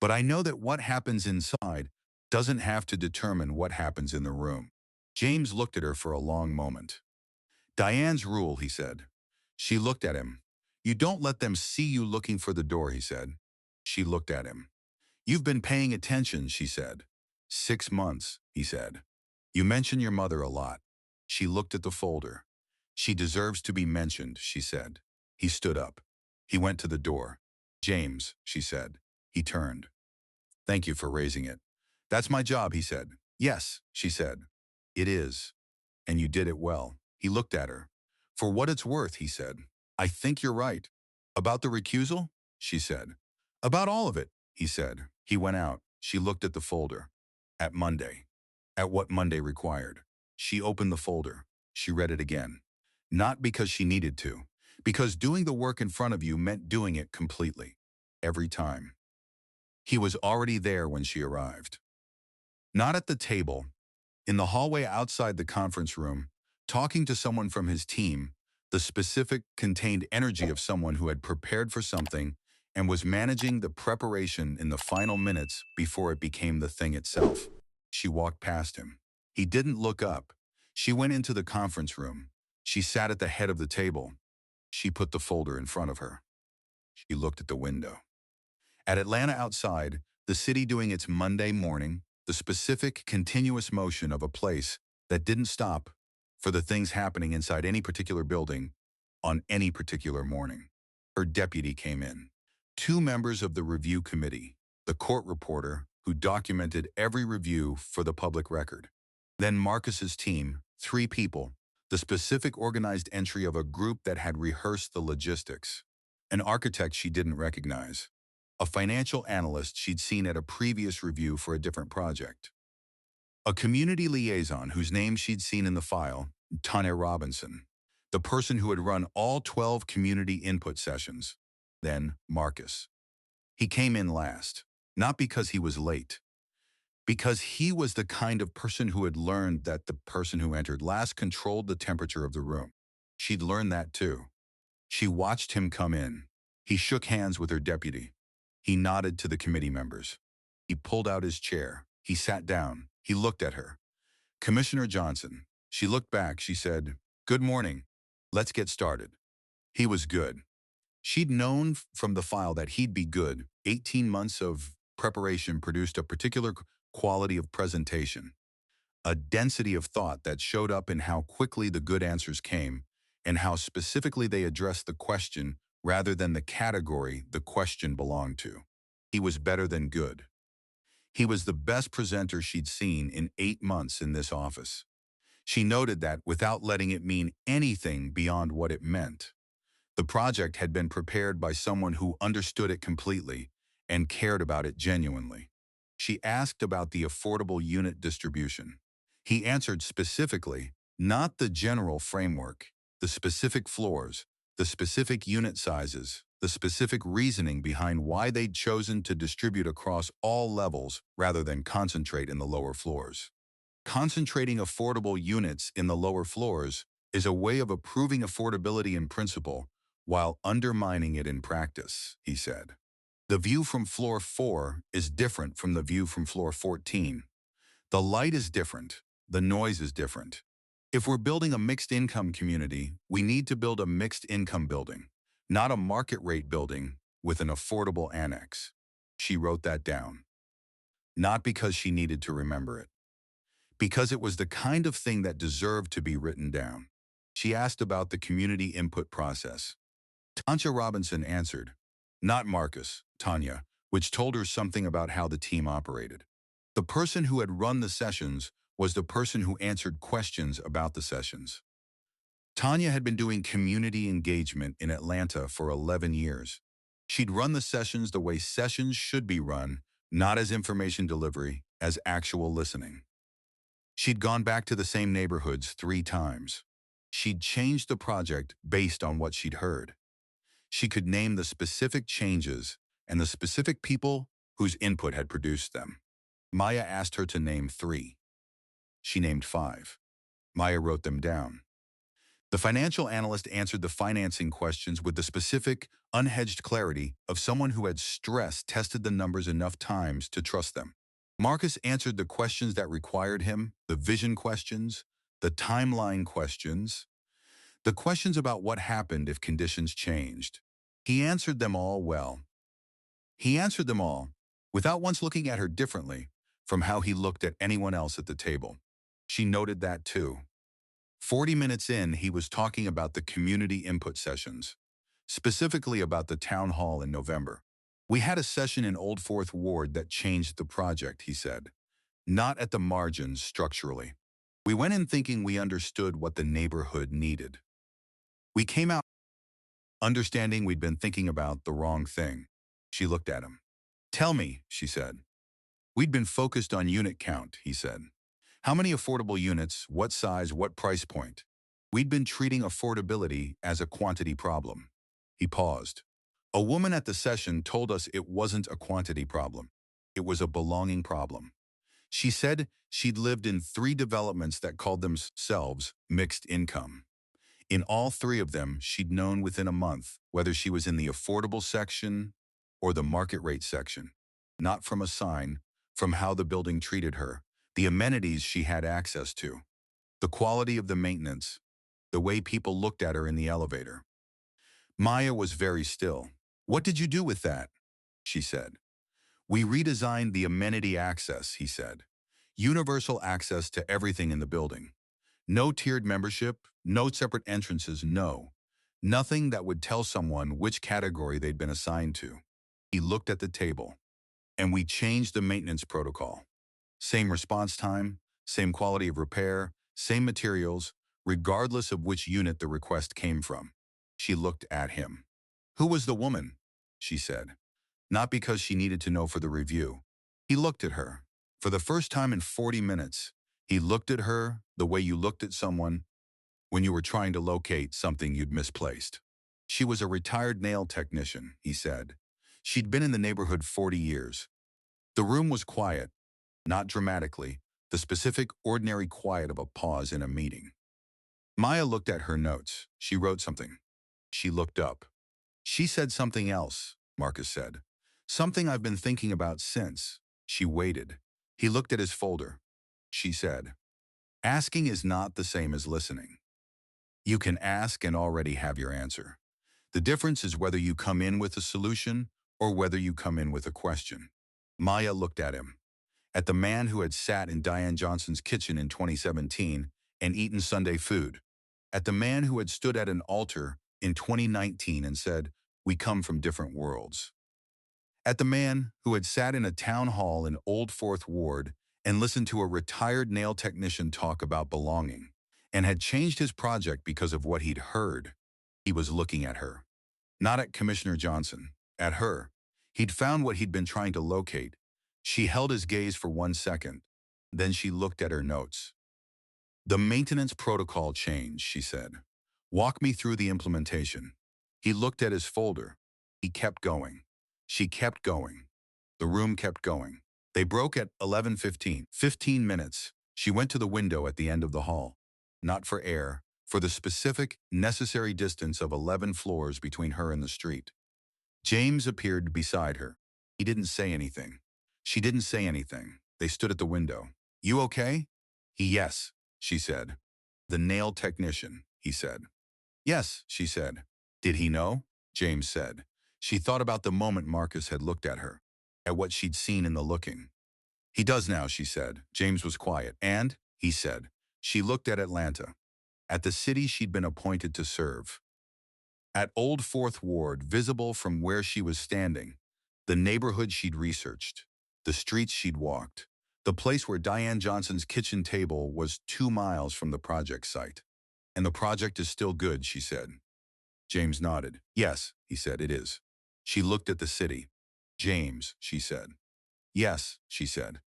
But I know that what happens inside doesn't have to determine what happens in the room. James looked at her for a long moment. Diane's rule, he said. She looked at him. You don't let them see you looking for the door, he said. She looked at him. You've been paying attention, she said. 6 months, he said. You mention your mother a lot. She looked at the folder. She deserves to be mentioned, she said. He stood up. He went to the door. James, she said. He turned. Thank you for raising it. That's my job, he said. Yes, she said. It is. And you did it well. He looked at her. For what it's worth, he said. I think you're right. About the recusal? She said. About all of it, he said. He went out. She looked at the folder. At Monday. At what Monday required. She opened the folder. She read it again. Not because she needed to. Because doing the work in front of you meant doing it completely. Every time. He was already there when she arrived. Not at the table, in the hallway outside the conference room, talking to someone from his team, the specific contained energy of someone who had prepared for something and was managing the preparation in the final minutes before it became the thing itself. She walked past him. He didn't look up. She went into the conference room. She sat at the head of the table. She put the folder in front of her. She looked at the window. At Atlanta outside, the city doing its Monday morning, the specific, continuous motion of a place that didn't stop for the things happening inside any particular building on any particular morning. Her deputy came in. Two members of the review committee, the court reporter who documented every review for the public record. Then Marcus's team, three people, the specific organized entry of a group that had rehearsed the logistics. An architect she didn't recognize. A financial analyst she'd seen at a previous review for a different project. A community liaison whose name she'd seen in the file, Tanya Robinson, the person who had run all 12 community input sessions. Then Marcus. He came in last, not because he was late, because he was the kind of person who had learned that the person who entered last controlled the temperature of the room. She'd learned that too. She watched him come in. He shook hands with her deputy. He nodded to the committee members. He pulled out his chair. He sat down. He looked at her. Commissioner Johnson. She looked back. She said, "Good morning. Let's get started." He was good. She'd known from the file that he'd be good. 18 months of preparation produced a particular quality of presentation, a density of thought that showed up in how quickly the good answers came and how specifically they addressed the question rather than the category the question belonged to. He was better than good. He was the best presenter she'd seen in 8 months in this office. She noted that without letting it mean anything beyond what it meant. The project had been prepared by someone who understood it completely and cared about it genuinely. She asked about the affordable unit distribution. He answered specifically, not the general framework, the specific floors, the specific unit sizes, the specific reasoning behind why they'd chosen to distribute across all levels rather than concentrate in the lower floors. Concentrating affordable units in the lower floors is a way of approving affordability in principle while undermining it in practice, he said. The view from floor 4 is different from the view from floor 14. The light is different. The noise is different. If we're building a mixed income community, we need to build a mixed income building, not a market rate building with an affordable annex. She wrote that down. Not because she needed to remember it. Because it was the kind of thing that deserved to be written down. She asked about the community input process. Tanya Robinson answered, not Marcus, Tanya, which told her something about how the team operated. The person who had run the sessions was the person who answered questions about the sessions. Tanya had been doing community engagement in Atlanta for 11 years. She'd run the sessions the way sessions should be run, not as information delivery, as actual listening. She'd gone back to the same neighborhoods 3 times. She'd changed the project based on what she'd heard. She could name the specific changes and the specific people whose input had produced them. Maya asked her to name 3. She named 5. Maya wrote them down. The financial analyst answered the financing questions with the specific, unhedged clarity of someone who had stress-tested the numbers enough times to trust them. Marcus answered the questions that required him, the vision questions, the timeline questions, the questions about what happened if conditions changed. He answered them all well. He answered them all, without once looking at her differently from how he looked at anyone else at the table. She noted that too. 40 minutes in, he was talking about the community input sessions, specifically about the town hall in November. We had a session in Old Fourth Ward that changed the project, he said. Not at the margins structurally. We went in thinking we understood what the neighborhood needed. We came out understanding we'd been thinking about the wrong thing. She looked at him. Tell me, she said. We'd been focused on unit count, he said. How many affordable units, what size, what price point? We'd been treating affordability as a quantity problem. He paused. A woman at the session told us it wasn't a quantity problem. It was a belonging problem. She said she'd lived in 3 developments that called themselves mixed income. In all 3 of them, she'd known within a month whether she was in the affordable section or the market rate section. Not from a sign, from how the building treated her, the amenities she had access to, the quality of the maintenance, the way people looked at her in the elevator. Maya was very still. "What did you do with that?" she said. "We redesigned the amenity access," he said. "Universal access to everything in the building. No tiered membership, no separate entrances, no. Nothing that would tell someone which category they'd been assigned to." He looked at the table. "And we changed the maintenance protocol. Same response time, same quality of repair, same materials, regardless of which unit the request came from." She looked at him. "Who was the woman?" she said. Not because she needed to know for the review. He looked at her. For the first time in 40 minutes, he looked at her the way you looked at someone when you were trying to locate something you'd misplaced. "She was a retired nail technician," he said. "She'd been in the neighborhood 40 years. The room was quiet, not dramatically, the specific, ordinary quiet of a pause in a meeting. Maya looked at her notes. She wrote something. She looked up. "She said something else," Marcus said. "Something I've been thinking about since." She waited. He looked at his folder. She said, "Asking is not the same as listening. You can ask and already have your answer. The difference is whether you come in with a solution or whether you come in with a question." Maya looked at him, at the man who had sat in Diane Johnson's kitchen in 2017 and eaten Sunday food, at the man who had stood at an altar in 2019 and said, "We come from different worlds." At the man who had sat in a town hall in Old Fourth Ward and listened to a retired nail technician talk about belonging, and had changed his project because of what he'd heard. He was looking at her. Not at Commissioner Johnson, at her. He'd found what he'd been trying to locate. She held his gaze for 1 second. Then she looked at her notes. "The maintenance protocol changed," she said. "Walk me through the implementation." He looked at his folder. He kept going. She kept going. The room kept going. They broke at 11:15. 15 minutes. She went to the window at the end of the hall. Not for air, for the specific, necessary distance of 11 floors between her and the street. James appeared beside her. He didn't say anything. She didn't say anything. They stood at the window. "You okay?" "Yes," she said. "The nail technician," he said. "Yes," she said. "Did he know?" James said. She thought about the moment Marcus had looked at her, at what she'd seen in the looking. "He does now," she said. James was quiet. "And?" he said. She looked at Atlanta, at the city she'd been appointed to serve. At Old Fourth Ward, visible from where she was standing, the neighborhood she'd researched, the streets she'd walked, the place where Diane Johnson's kitchen table was 2 miles from the project site. "And the project is still good," she said. James nodded. "Yes," he said, "it is." She looked at the city. "James," she said. "Yes," she said.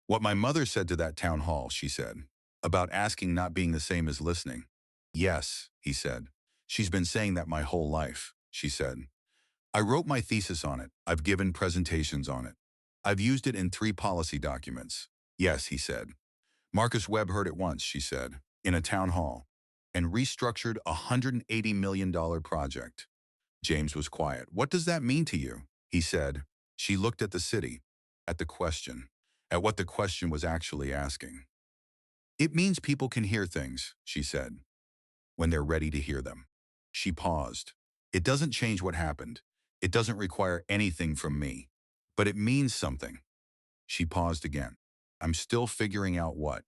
"What my mother said to that town hall," she said, "about asking not being the same as listening." "Yes," he said. "She's been saying that my whole life," she said. "I wrote my thesis on it. I've given presentations on it. I've used it in 3 policy documents." "Yes," he said. "Marcus Webb heard it once," she said, "in a town hall, and restructured a $180 million project." James was quiet. "What does that mean to you?" he said. She looked at the city, at the question, at what the question was actually asking. "It means people can hear things," she said, "when they're ready to hear them." She paused. "It doesn't change what happened. It doesn't require anything from me. But it means something." She paused again. "I'm still figuring out what."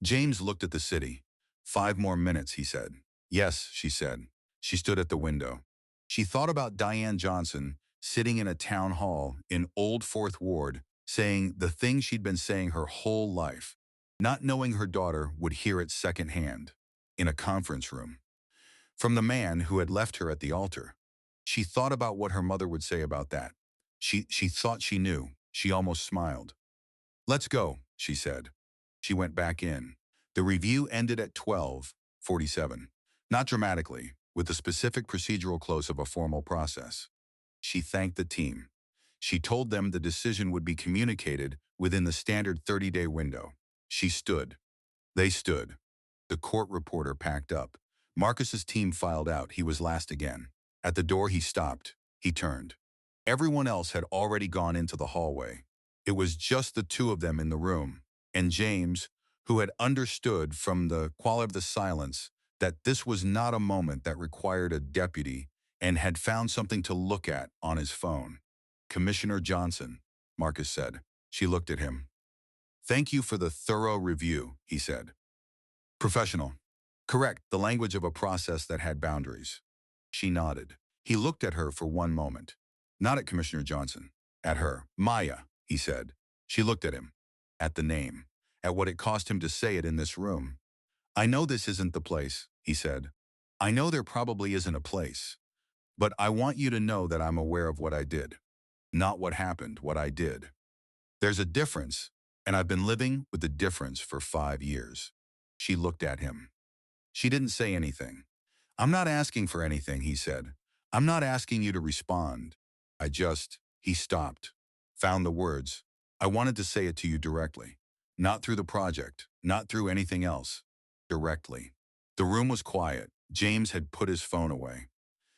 James looked at the city. 5 more minutes, he said. "Yes," she said. She stood at the window. She thought about Diane Johnson sitting in a town hall in Old Fourth Ward, saying the thing she'd been saying her whole life, not knowing her daughter would hear it secondhand, in a conference room, from the man who had left her at the altar. She thought about what her mother would say about that. She thought she knew. She almost smiled. "Let's go," she said. She went back in. The review ended at 12:47. Not dramatically, with the specific procedural close of a formal process. She thanked the team. She told them the decision would be communicated within the standard 30-day window. She stood. They stood. The court reporter packed up. Marcus's team filed out. He was last again. At the door he stopped. He turned. Everyone else had already gone into the hallway. It was just the two of them in the room. And James, who had understood from the quality of the silence that this was not a moment that required a deputy and had found something to look at on his phone. Commissioner Johnson, Marcus said. She looked at him. Thank you for the thorough review, he said. Professional. Correct, the language of a process that had boundaries. She nodded. He looked at her for one moment. Not at Commissioner Johnson. At her. Maya, he said. She looked at him. At the name. At what it cost him to say it in this room. I know this isn't the place, he said. I know there probably isn't a place. But I want you to know that I'm aware of what I did. Not what happened, what I did. There's a difference, and I've been living with the difference for 5 years. She looked at him. She didn't say anything. I'm not asking for anything, he said. I'm not asking you to respond. He stopped, found the words. I wanted to say it to you directly. Not through the project, not through anything else. Directly. The room was quiet. James had put his phone away.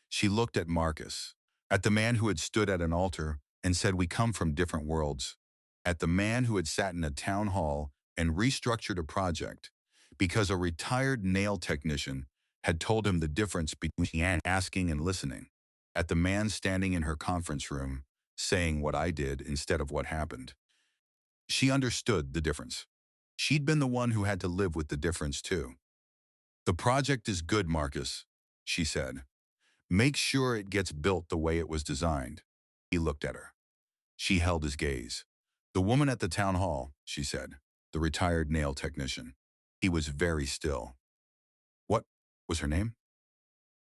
She looked at Marcus, at the man who had stood at an altar and said we come from different worlds, at the man who had sat in a town hall and restructured a project because a retired nail technician had told him the difference between asking and listening, at the man standing in her conference room saying what I did instead of what happened. She understood the difference. She'd been the one who had to live with the difference too. The project is good, Marcus, she said. Make sure it gets built the way it was designed. He looked at her. She held his gaze. The woman at the town hall, she said, the retired nail technician. He was very still. What was her name?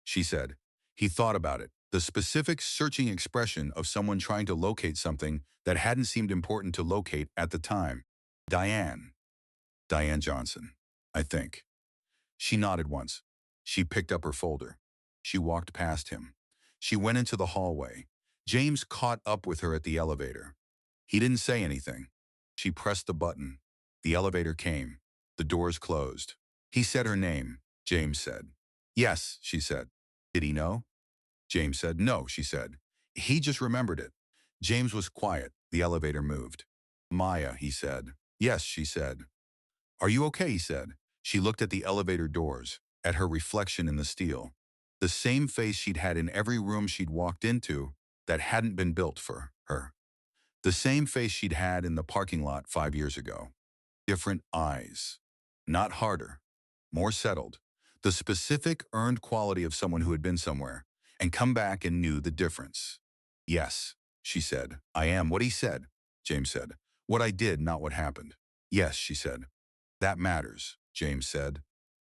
She said. He thought about it, the specific searching expression of someone trying to locate something that hadn't seemed important to locate at the time. Diane. Diane Johnson, I think. She nodded once. She picked up her folder. She walked past him. She went into the hallway. James caught up with her at the elevator. He didn't say anything. She pressed the button. The elevator came. The doors closed. He said her name, James said. Yes, she said. Did he know? James said, no, she said. He just remembered it. James was quiet. The elevator moved. Maya, he said. Yes, she said. Are you okay, he said. She looked at the elevator doors, at her reflection in the steel. The same face she'd had in every room she'd walked into that hadn't been built for her. The same face she'd had in the parking lot 5 years ago. Different eyes. Not harder. More settled. The specific earned quality of someone who had been somewhere and come back and knew the difference. Yes, she said. I am what he said, James said. What I did, not what happened. Yes, she said. That matters, James said.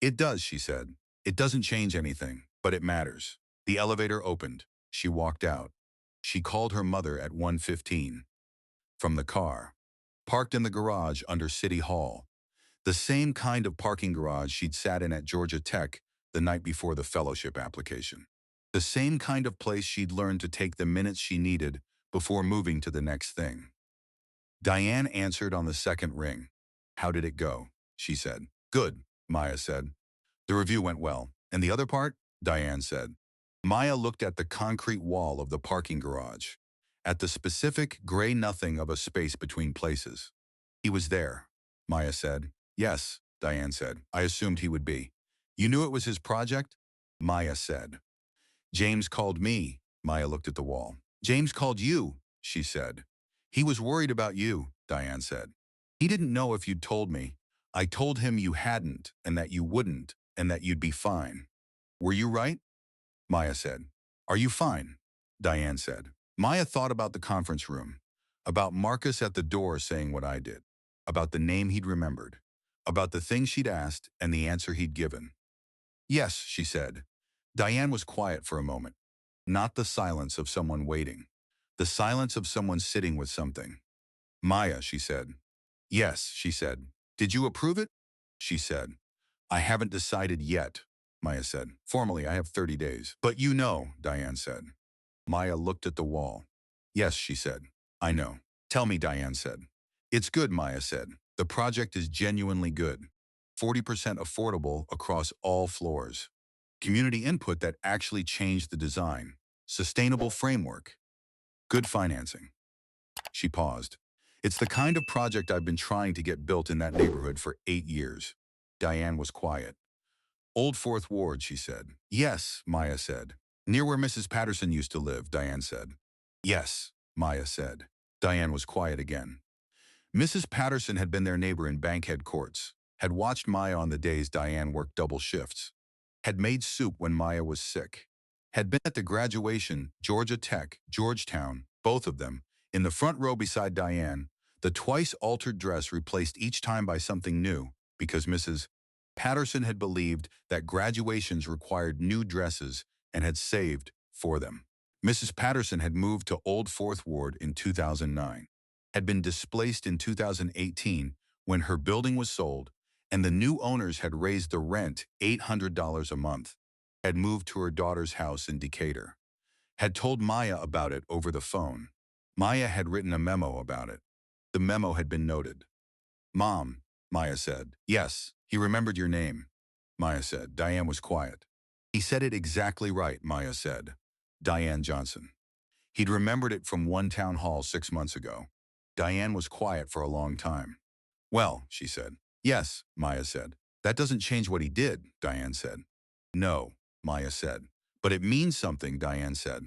It does, she said. It doesn't change anything, but it matters. The elevator opened. She walked out. She called her mother at 1:15. From the car. Parked in the garage under City Hall. The same kind of parking garage she'd sat in at Georgia Tech the night before the fellowship application. The same kind of place she'd learned to take the minutes she needed before moving to the next thing. Diane answered on the second ring. How did it go? She said. Good, Maya said. The review went well. And the other part? Diane said. Maya looked at the concrete wall of the parking garage, at the specific gray nothing of a space between places. He was there, Maya said. Yes, Diane said. I assumed he would be. You knew it was his project? Maya said. James called me. Maya looked at the wall. James called you, she said. He was worried about you, Diane said. He didn't know if you'd told me. I told him you hadn't, and that you wouldn't, and that you'd be fine. Were you right? Maya said. Are you fine? Diane said. Maya thought about the conference room, about Marcus at the door saying what I did, about the name he'd remembered, about the thing she'd asked and the answer he'd given. Yes, she said. Diane was quiet for a moment. Not the silence of someone waiting. The silence of someone sitting with something. Maya, she said. Yes, she said. Did you approve it? She said. I haven't decided yet, Maya said. Formally, I have 30 days. But you know, Diane said. Maya looked at the wall. Yes, she said. I know. Tell me, Diane said. It's good, Maya said. The project is genuinely good. 40% affordable across all floors. Community input that actually changed the design. Sustainable framework. Good financing. She paused. It's the kind of project I've been trying to get built in that neighborhood for 8 years. Diane was quiet. Old Fourth Ward, she said. Yes, Maya said. Near where Mrs. Patterson used to live, Diane said. Yes, Maya said. Diane was quiet again. Mrs. Patterson had been their neighbor in Bankhead Courts, had watched Maya on the days Diane worked double shifts, had made soup when Maya was sick, had been at the graduation, Georgia Tech, Georgetown, both of them, in the front row beside Diane, the twice-altered dress replaced each time by something new, because Mrs. Patterson had believed that graduations required new dresses and had saved for them. Mrs. Patterson had moved to Old Fourth Ward in 2009, had been displaced in 2018 when her building was sold, and the new owners had raised the rent $800 a month, had moved to her daughter's house in Decatur, had told Maya about it over the phone. Maya had written a memo about it. The memo had been noted. Mom, Maya said. Yes, he remembered your name, Maya said. Diane was quiet. He said it exactly right, Maya said. Diane Johnson. He'd remembered it from one town hall 6 months ago. Diane was quiet for a long time. Well, she said. Yes, Maya said. That doesn't change what he did, Diane said. No, Maya said. But it means something, Diane said.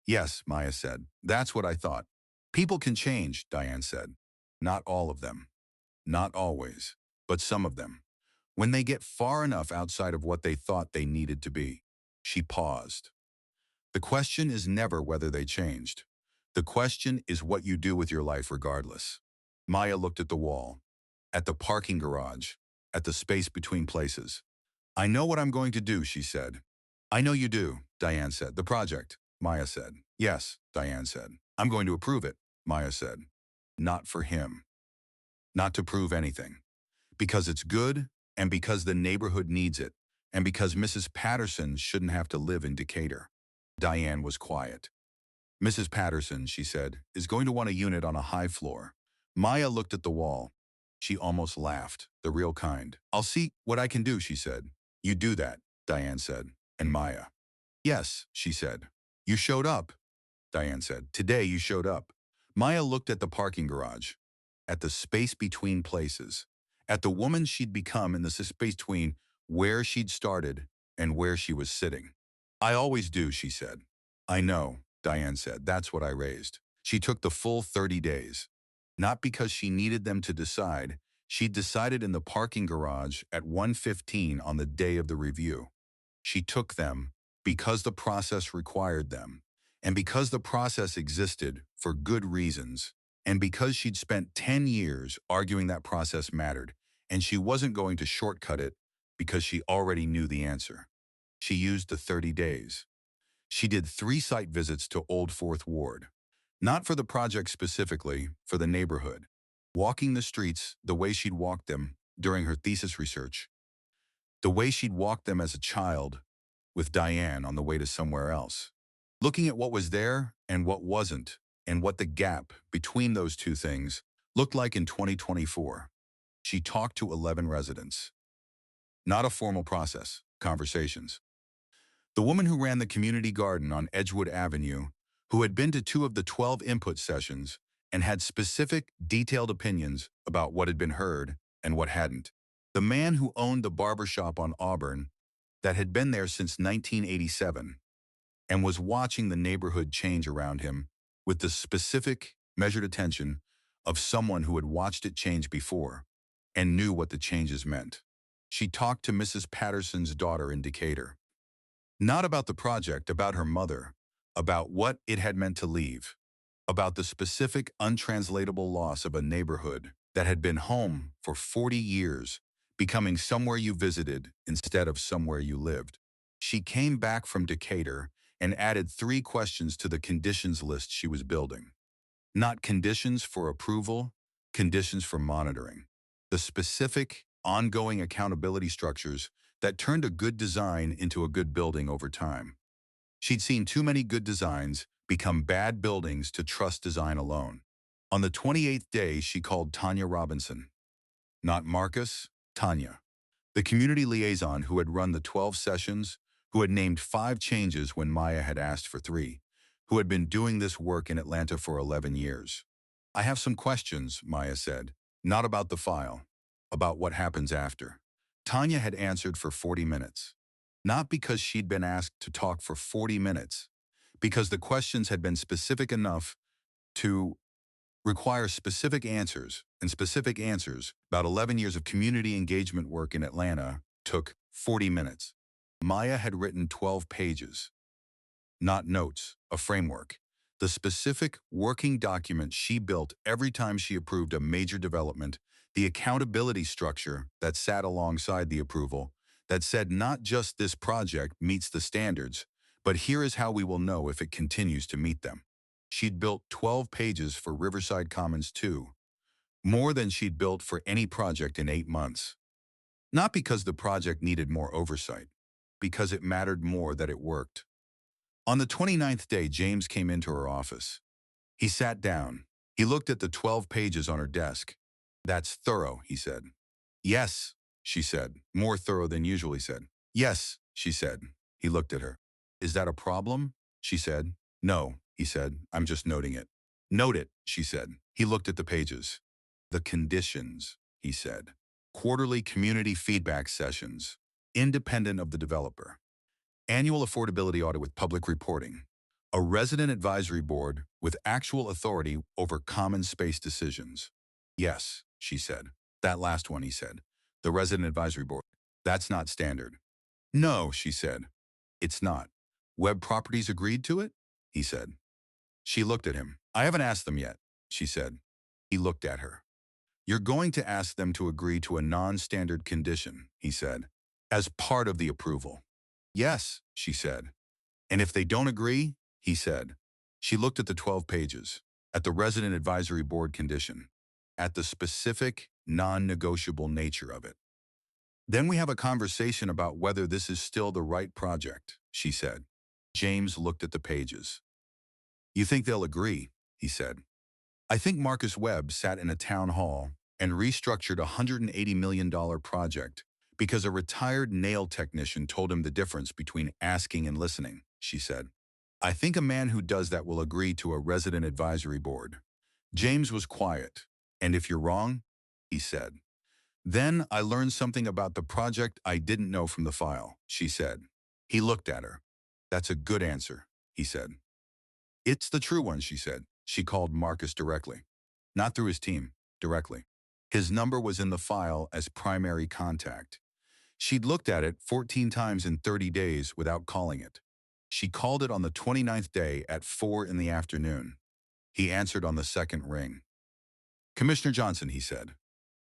Yes, Maya said. That's what I thought. People can change, Diane said. Not all of them. Not always. But some of them. When they get far enough outside of what they thought they needed to be. She paused. The question is never whether they changed. The question is what you do with your life regardless. Maya looked at the wall, at the parking garage, at the space between places. I know what I'm going to do, she said. I know you do, Diane said. The project, Maya said. Yes, Diane said. I'm going to approve it, Maya said. Not for him. Not to prove anything. Because it's good, and because the neighborhood needs it, and because Mrs. Patterson shouldn't have to live in Decatur. Diane was quiet. Mrs. Patterson, she said, is going to want a unit on a high floor. Maya looked at the wall. She almost laughed, the real kind. I'll see what I can do, she said. You do that, Diane said. And Maya. Yes, she said. You showed up, Diane said. Today you showed up. Maya looked at the parking garage, at the space between places, at the woman she'd become in the space between where she'd started and where she was sitting. I always do, she said. I know, Diane said. That's what I raised. She took the full 30 days. Not because she needed them to decide. She decided in the parking garage at 1:15 on the day of the review. She took them because the process required them, and because the process existed for good reasons, and because she'd spent 10 years arguing that process mattered, and she wasn't going to shortcut it because she already knew the answer. She used the 30 days. She did 3 site visits to Old Fourth Ward. Not for the project specifically, for the neighborhood. Walking the streets the way she'd walked them during her thesis research. The way she'd walked them as a child with Diane on the way to somewhere else. Looking at what was there and what wasn't, and what the gap between those two things looked like in 2024. She talked to 11 residents. Not a formal process, conversations. The woman who ran the community garden on Edgewood Avenue, who had been to 2 of the 12 input sessions and had specific, detailed opinions about what had been heard and what hadn't. The man who owned the barbershop on Auburn that had been there since 1987 and was watching the neighborhood change around him with the specific, measured attention of someone who had watched it change before and knew what the changes meant. She talked to Mrs. Patterson's daughter in Decatur. Not about the project, about her mother, about what it had meant to leave, about the specific, untranslatable loss of a neighborhood that had been home for 40 years, becoming somewhere you visited instead of somewhere you lived. She came back from Decatur and added 3 questions to the conditions list she was building. Not conditions for approval, conditions for monitoring. The specific, ongoing accountability structures that turned a good design into a good building over time. She'd seen too many good designs become bad buildings to trust design alone. On the 28th day, she called Tanya Robinson. Not Marcus, Tanya. The community liaison who had run the 12 sessions, who had named 5 changes when Maya had asked for 3, who had been doing this work in Atlanta for 11 years. I have some questions, Maya said. Not about the file, about what happens after. Tanya had answered for 40 minutes. Not because she'd been asked to talk for 40 minutes, because the questions had been specific enough to require specific answers, and specific answers about 11 years of community engagement work in Atlanta took 40 minutes. Maya had written 12 pages, not notes, a framework. The specific working document she built every time she approved a major development, the accountability structure that sat alongside the approval, that said not just this project meets the standards, but here is how we will know if it continues to meet them. She'd built 12 pages for Riverside Commons 2, more than she'd built for any project in 8 months. Not because the project needed more oversight, because it mattered more that it worked. On the 29th day, James came into her office. He sat down. He looked at the 12 pages on her desk. That's thorough, he said. Yes, she said, more thorough than usual, he said. Yes, she said. He looked at her. Is that a problem? She said. No, he said. I'm just noting it. Note it, she said. He looked at the pages. The conditions, he said. Quarterly community feedback sessions, independent of the developer. Annual affordability audit with public reporting. A resident advisory board with actual authority over common space decisions. Yes, she said. That last one, he said. The resident advisory board. That's not standard. No, she said. It's not. Web Properties agreed to it? He said. She looked at him. I haven't asked them yet, she said. He looked at her. You're going to ask them to agree to a non-standard condition, he said, as part of the approval. Yes, she said. And if they don't agree, he said. She looked at the 12 pages, at the resident advisory board condition, at the specific, non-negotiable nature of it. Then we have a conversation about whether this is still the right project, she said. James looked at the pages. You think they'll agree, he said. I think Marcus Webb sat in a town hall and restructured a $180 million project because a retired nail technician told him the difference between asking and listening, she said. I think a man who does that will agree to a resident advisory board. James was quiet. And if you're wrong, he said. Then I learned something about the project I didn't know from the file, she said. He looked at her. That's a good answer, he said. It's the true one, she said. She called Marcus directly. Not through his team, directly. His number was in the file as primary contact. She'd looked at it 14 times in 30 days without calling it. She called it on the 29th day at 4 in the afternoon. He answered on the second ring. Commissioner Johnson, he said.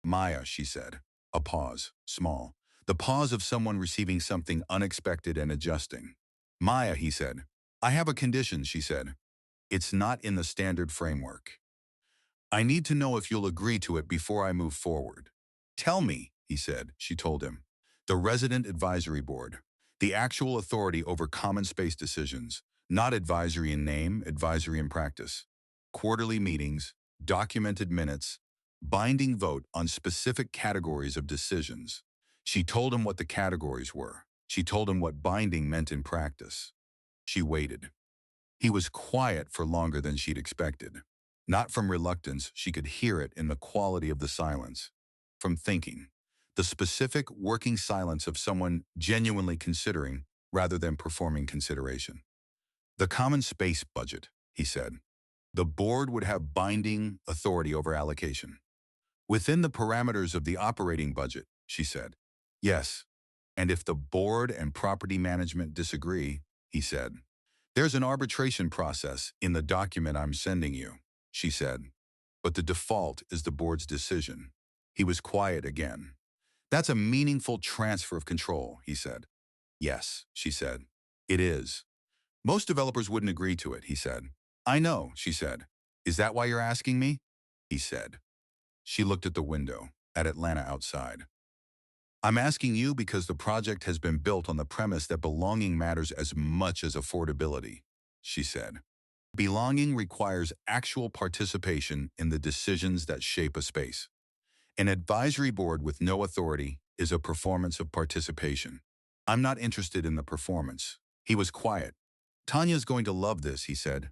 Maya, she said. A pause, small. The pause of someone receiving something unexpected and adjusting. Maya, he said. I have a condition, she said. It's not in the standard framework. I need to know if you'll agree to it before I move forward. Tell me, he said, she told him. The Resident Advisory Board, the actual authority over common space decisions, not advisory in name, advisory in practice. Quarterly meetings, documented minutes, binding vote on specific categories of decisions. She told him what the categories were. She told him what binding meant in practice. She waited. He was quiet for longer than she'd expected. Not from reluctance, she could hear it in the quality of the silence. From thinking. The specific working silence of someone genuinely considering rather than performing consideration. The common space budget, he said. The board would have binding authority over allocation. Within the parameters of the operating budget, she said. Yes. And if the board and property management disagree, he said. There's an arbitration process in the document I'm sending you, she said. But the default is the board's decision. He was quiet again. That's a meaningful transfer of control, he said. Yes, she said. It is. Most developers wouldn't agree to it, he said. I know, she said. Is that why you're asking me? He said. She looked at the window, at Atlanta outside. I'm asking you because the project has been built on the premise that belonging matters as much as affordability, she said. Belonging requires actual participation in the decisions that shape a space. An advisory board with no authority is a performance of participation. I'm not interested in the performance. He was quiet. Tanya's going to love this, he said.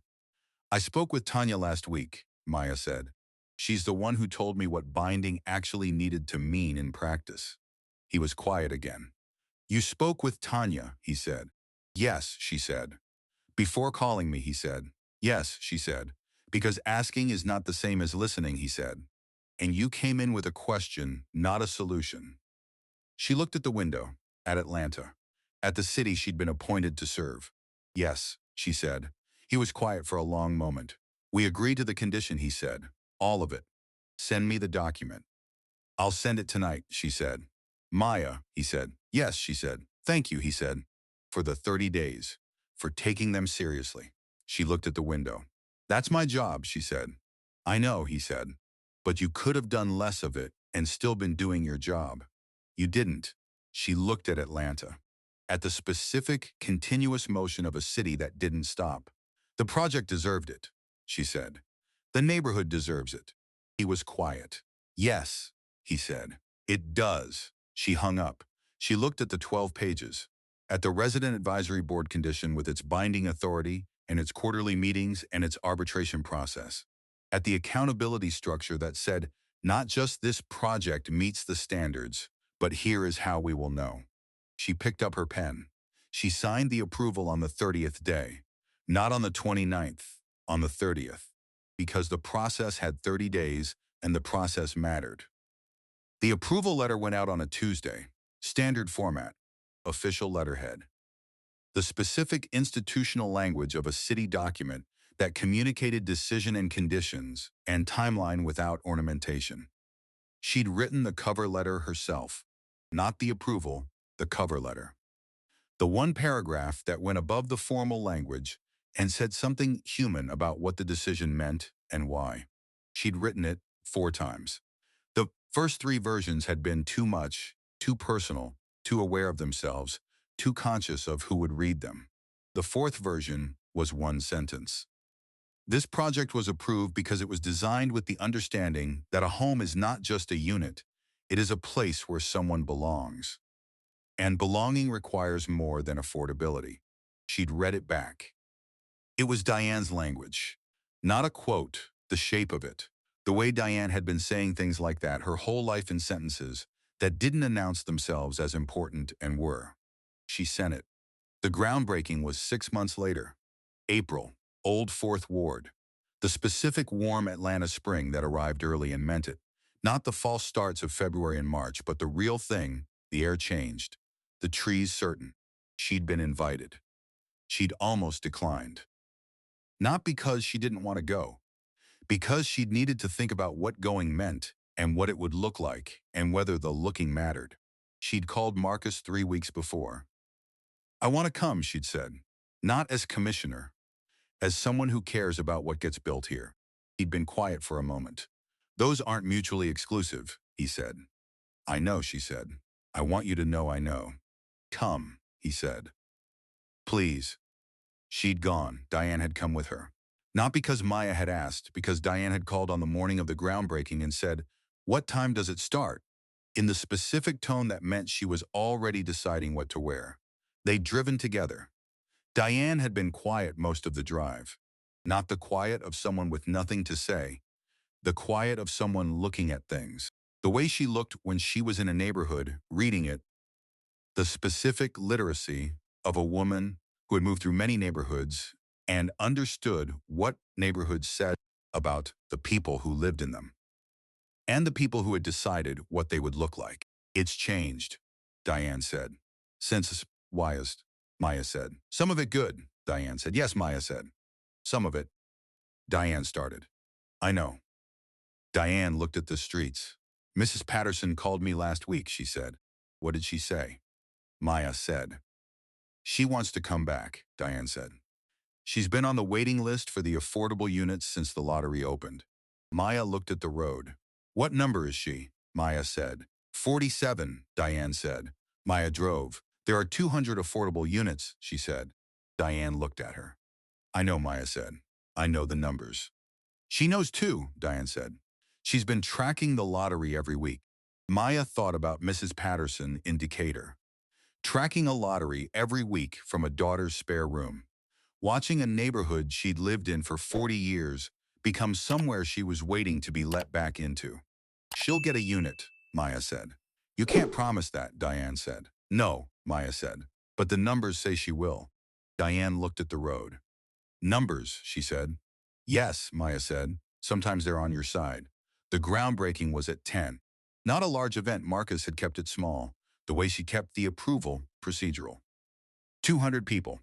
I spoke with Tanya last week, Maya said. She's the one who told me what binding actually needed to mean in practice. He was quiet again. You spoke with Tanya, he said. Yes, she said. Before calling me, he said. Yes, she said. Because asking is not the same as listening, he said. And you came in with a question, not a solution. She looked at the window, at Atlanta, at the city she'd been appointed to serve. Yes, she said. He was quiet for a long moment. We agreed to the condition, he said. All of it. Send me the document. I'll send it tonight, she said. Maya, he said. Yes, she said. Thank you, he said. For the 30 days. For taking them seriously. She looked at the window. That's my job, she said. I know, he said. But you could have done less of it and still been doing your job. You didn't. She looked at Atlanta. At the specific, continuous motion of a city that didn't stop. The project deserved it, she said. The neighborhood deserves it. He was quiet. Yes, he said. It does. She hung up. She looked at the 12 pages. At the resident advisory board condition with its binding authority and its quarterly meetings and its arbitration process. At the accountability structure that said, not just this project meets the standards, but here is how we will know. She picked up her pen. She signed the approval on the 30th day, not on the 29th, on the 30th, because the process had 30 days and the process mattered. The approval letter went out on a Tuesday, standard format, official letterhead. The specific institutional language of a city document that communicated decision and conditions and timeline without ornamentation. She'd written the cover letter herself, not the approval, the cover letter. The one paragraph that went above the formal language and said something human about what the decision meant and why. She'd written it 4 times. The first 3 versions had been too much, too personal, too aware of themselves, too conscious of who would read them. The 4th version was 1 sentence. This project was approved because it was designed with the understanding that a home is not just a unit, it is a place where someone belongs. And belonging requires more than affordability. She'd read it back. It was Diane's language. Not a quote, the shape of it. The way Diane had been saying things like that her whole life in sentences that didn't announce themselves as important and were. She sent it. The groundbreaking was 6 months later. April, Old Fourth Ward. The specific warm Atlanta spring that arrived early and meant it. Not the false starts of February and March, but the real thing. The air changed. The trees certain. She'd been invited. She'd almost declined. Not because she didn't want to go. Because she'd needed to think about what going meant and what it would look like and whether the looking mattered. She'd called Marcus 3 weeks before. I want to come, she'd said. Not as commissioner. As someone who cares about what gets built here. He'd been quiet for a moment. Those aren't mutually exclusive, he said. I know, she said. I want you to know I know. Come, he said. Please. She'd gone. Diane had come with her. Not because Maya had asked, because Diane had called on the morning of the groundbreaking and said, what time does it start? In the specific tone that meant she was already deciding what to wear. They'd driven together. Diane had been quiet most of the drive. Not the quiet of someone with nothing to say. The quiet of someone looking at things. The way she looked when she was in a neighborhood, reading it. The specific literacy of a woman who had moved through many neighborhoods and understood what neighborhoods said about the people who lived in them. And the people who had decided what they would look like. It's changed, Diane said. Since Wyest, Maya said. Some of it good, Diane said. Yes, Maya said. Some of it. Diane started. I know. Diane looked at the streets. Mrs. Patterson called me last week, she said. What did she say? Maya said. She wants to come back, Diane said. She's been on the waiting list for the affordable units since the lottery opened. Maya looked at the road. What number is she? Maya said. 47, Diane said. Maya drove. There are 200 affordable units, she said. Diane looked at her. I know, Maya said. I know the numbers. She knows too, Diane said. She's been tracking the lottery every week. Maya thought about Mrs. Patterson in Decatur, tracking a lottery every week from a daughter's spare room, watching a neighborhood she'd lived in for 40 years become somewhere she was waiting to be let back into. She'll get a unit, Maya said. You can't promise that, Diane said. No, Maya said, but the numbers say she will. Diane looked at the road. Numbers, she said. Yes, Maya said. Sometimes they're on your side. The groundbreaking was at 10. Not a large event, Marcus had kept it small, the way she kept the approval procedural. 200 people,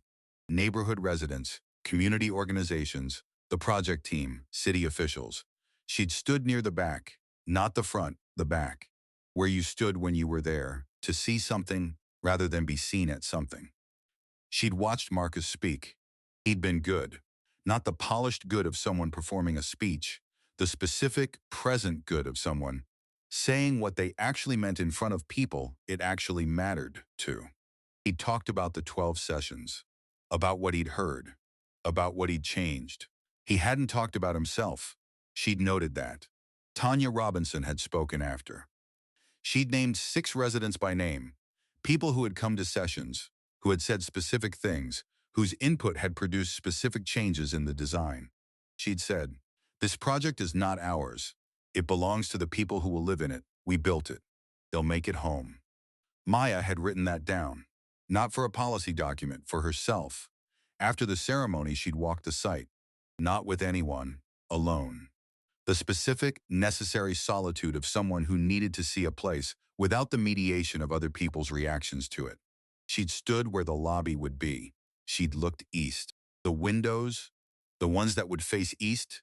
neighborhood residents, community organizations, the project team, city officials. She'd stood near the back, not the front, the back, where you stood when you were there, to see something rather than be seen at something. She'd watched Marcus speak. He'd been good. Not the polished good of someone performing a speech, the specific, present good of someone saying what they actually meant in front of people it actually mattered to. He'd talked about the 12 sessions, about what he'd heard, about what he'd changed. He hadn't talked about himself. She'd noted that. Tanya Robinson had spoken after. She'd named 6 residents by name, people who had come to sessions, who had said specific things, whose input had produced specific changes in the design. She'd said, "This project is not ours. It belongs to the people who will live in it. We built it. They'll make it home." Maya had written that down, not for a policy document, for herself. After the ceremony, she'd walked the site, not with anyone, alone. The specific, necessary solitude of someone who needed to see a place without the mediation of other people's reactions to it. She'd stood where the lobby would be. She'd looked east. The windows, the ones that would face east,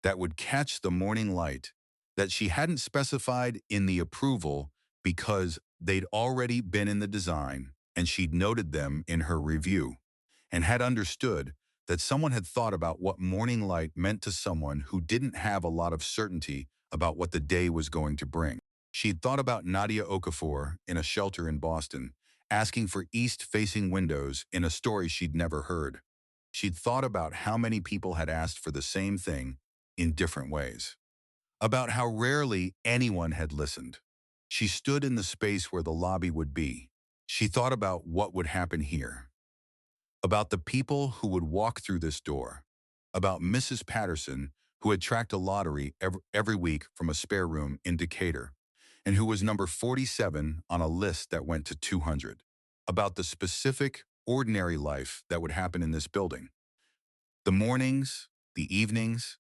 that would catch the morning light, that she hadn't specified in the approval because they'd already been in the design and she'd noted them in her review and had understood that someone had thought about what morning light meant to someone who didn't have a lot of certainty about what the day was going to bring. She'd thought about Nadia Okafor in a shelter in Boston, asking for east-facing windows in a story she'd never heard. She'd thought about how many people had asked for the same thing in different ways, about how rarely anyone had listened. She stood in the space where the lobby would be. She thought about what would happen here, about the people who would walk through this door, about Mrs. Patterson, who had tracked a lottery every week from a spare room in Decatur, and who was number 47 on a list that went to 200, about the specific, ordinary life that would happen in this building. The mornings, the evenings,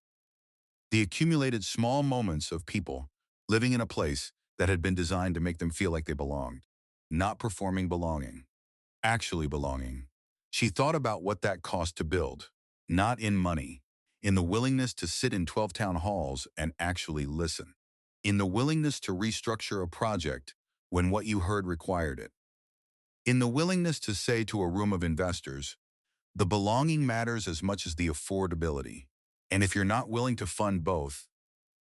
the accumulated small moments of people living in a place that had been designed to make them feel like they belonged, not performing belonging, actually belonging. She thought about what that cost to build, not in money, in the willingness to sit in 12 town halls and actually listen, in the willingness to restructure a project when what you heard required it, in the willingness to say to a room of investors, the belonging matters as much as the affordability. And if you're not willing to fund both,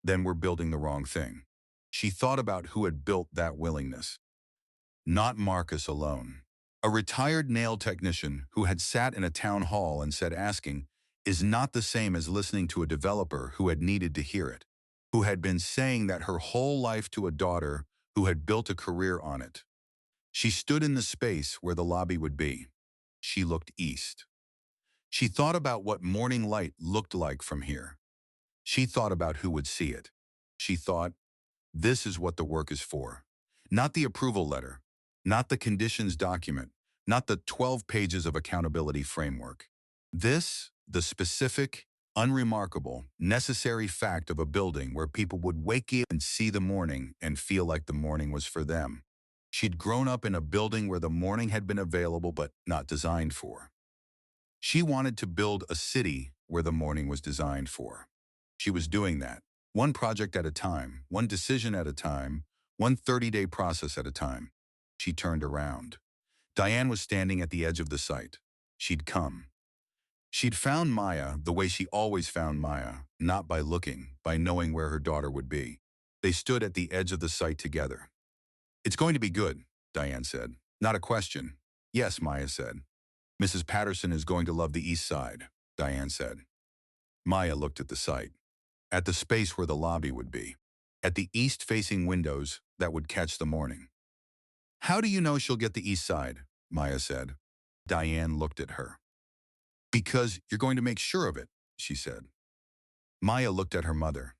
then we're building the wrong thing. She thought about who had built that willingness. Not Marcus alone. A retired nail technician who had sat in a town hall and said asking is not the same as listening to a developer who had needed to hear it, who had been saying that her whole life to a daughter who had built a career on it. She stood in the space where the lobby would be. She looked east. She thought about what morning light looked like from here. She thought about who would see it. She thought, this is what the work is for. Not the approval letter, not the conditions document, not the 12 pages of accountability framework. This, the specific, unremarkable, necessary fact of a building where people would wake up and see the morning and feel like the morning was for them. She'd grown up in a building where the morning had been available but not designed for. She wanted to build a city where the morning was designed for. She was doing that, one project at a time, one decision at a time, one 30-day process at a time. She turned around. Diane was standing at the edge of the site. She'd come. She'd found Maya the way she always found Maya, not by looking, by knowing where her daughter would be. They stood at the edge of the site together. It's going to be good, Diane said. Not a question. Yes, Maya said. Mrs. Patterson is going to love the east side, Diane said. Maya looked at the site, at the space where the lobby would be, at the east-facing windows that would catch the morning. How do you know she'll get the east side? Maya said. Diane looked at her. Because you're going to make sure of it, she said. Maya looked at her mother,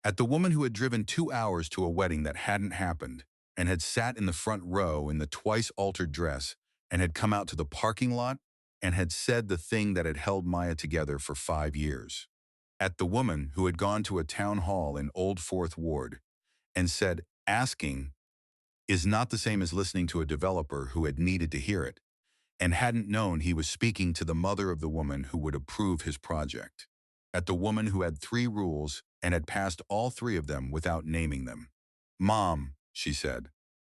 at the woman who had driven 2 hours to a wedding that hadn't happened and had sat in the front row in the twice-altered dress and had come out to the parking lot and had said the thing that had held Maya together for 5 years. At the woman who had gone to a town hall in Old Fourth Ward and said asking is not the same as listening to a developer who had needed to hear it and hadn't known he was speaking to the mother of the woman who would approve his project. At the woman who had 3 rules and had passed all 3 of them without naming them. Mom, she said.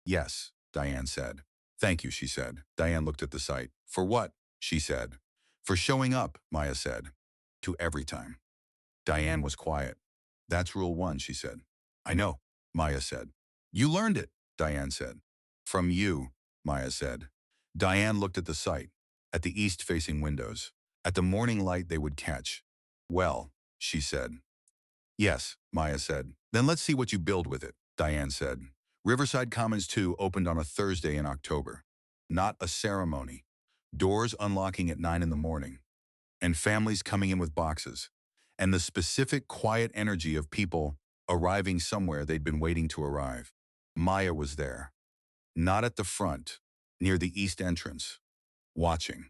Yes, Diane said. Thank you, she said. Diane looked at the site. For what? She said. For showing up, Maya said. To every time. Diane was quiet. That's rule 1, she said. I know, Maya said. You learned it, Diane said. From you, Maya said. Diane looked at the site, at the east-facing windows, at the morning light they would catch. Well, she said. Yes, Maya said. Then let's see what you build with it, Diane said. Riverside Commons 2 opened on a Thursday in October. Not a ceremony. Doors unlocking at 9 in the morning. And families coming in with boxes. And the specific quiet energy of people arriving somewhere they'd been waiting to arrive. Maya was there. Not at the front, near the east entrance. Watching.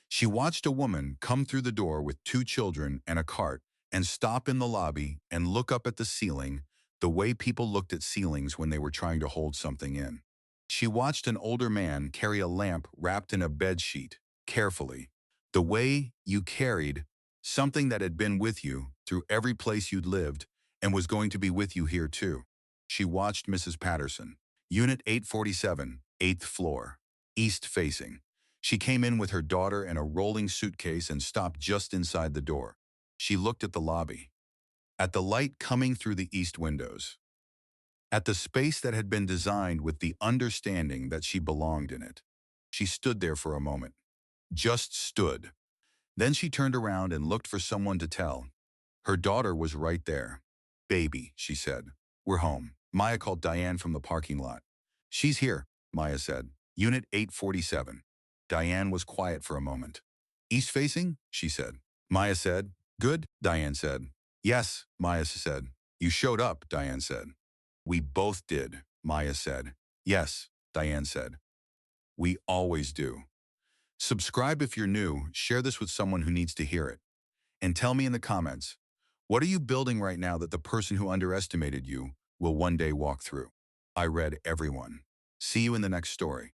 She watched a woman come through the door with 2 children and a cart and stop in the lobby and look up at the ceiling the way people looked at ceilings when they were trying to hold something in. She watched an older man carry a lamp wrapped in a bed sheet, carefully, the way you carried something that had been with you through every place you'd lived and was going to be with you here too. She watched Mrs. Patterson, Unit 847, 8th floor, east facing. She came in with her daughter and a rolling suitcase and stopped just inside the door. She looked at the lobby, at the light coming through the east windows, at the space that had been designed with the understanding that she belonged in it. She stood there for a moment, just stood. Then she turned around and looked for someone to tell. Her daughter was right there. Baby, she said. We're home. Maya called Diane from the parking lot. She's here, Maya said. Unit 847. Diane was quiet for a moment. East facing? She said. Maya said. Good, Diane said. Yes, Maya said. You showed up, Diane said. We both did, Maya said. Yes, Diane said. We always do. Subscribe if you're new, share this with someone who needs to hear it. And tell me in the comments, what are you building right now that the person who underestimated you will one day walk through? I read everyone. See you in the next story.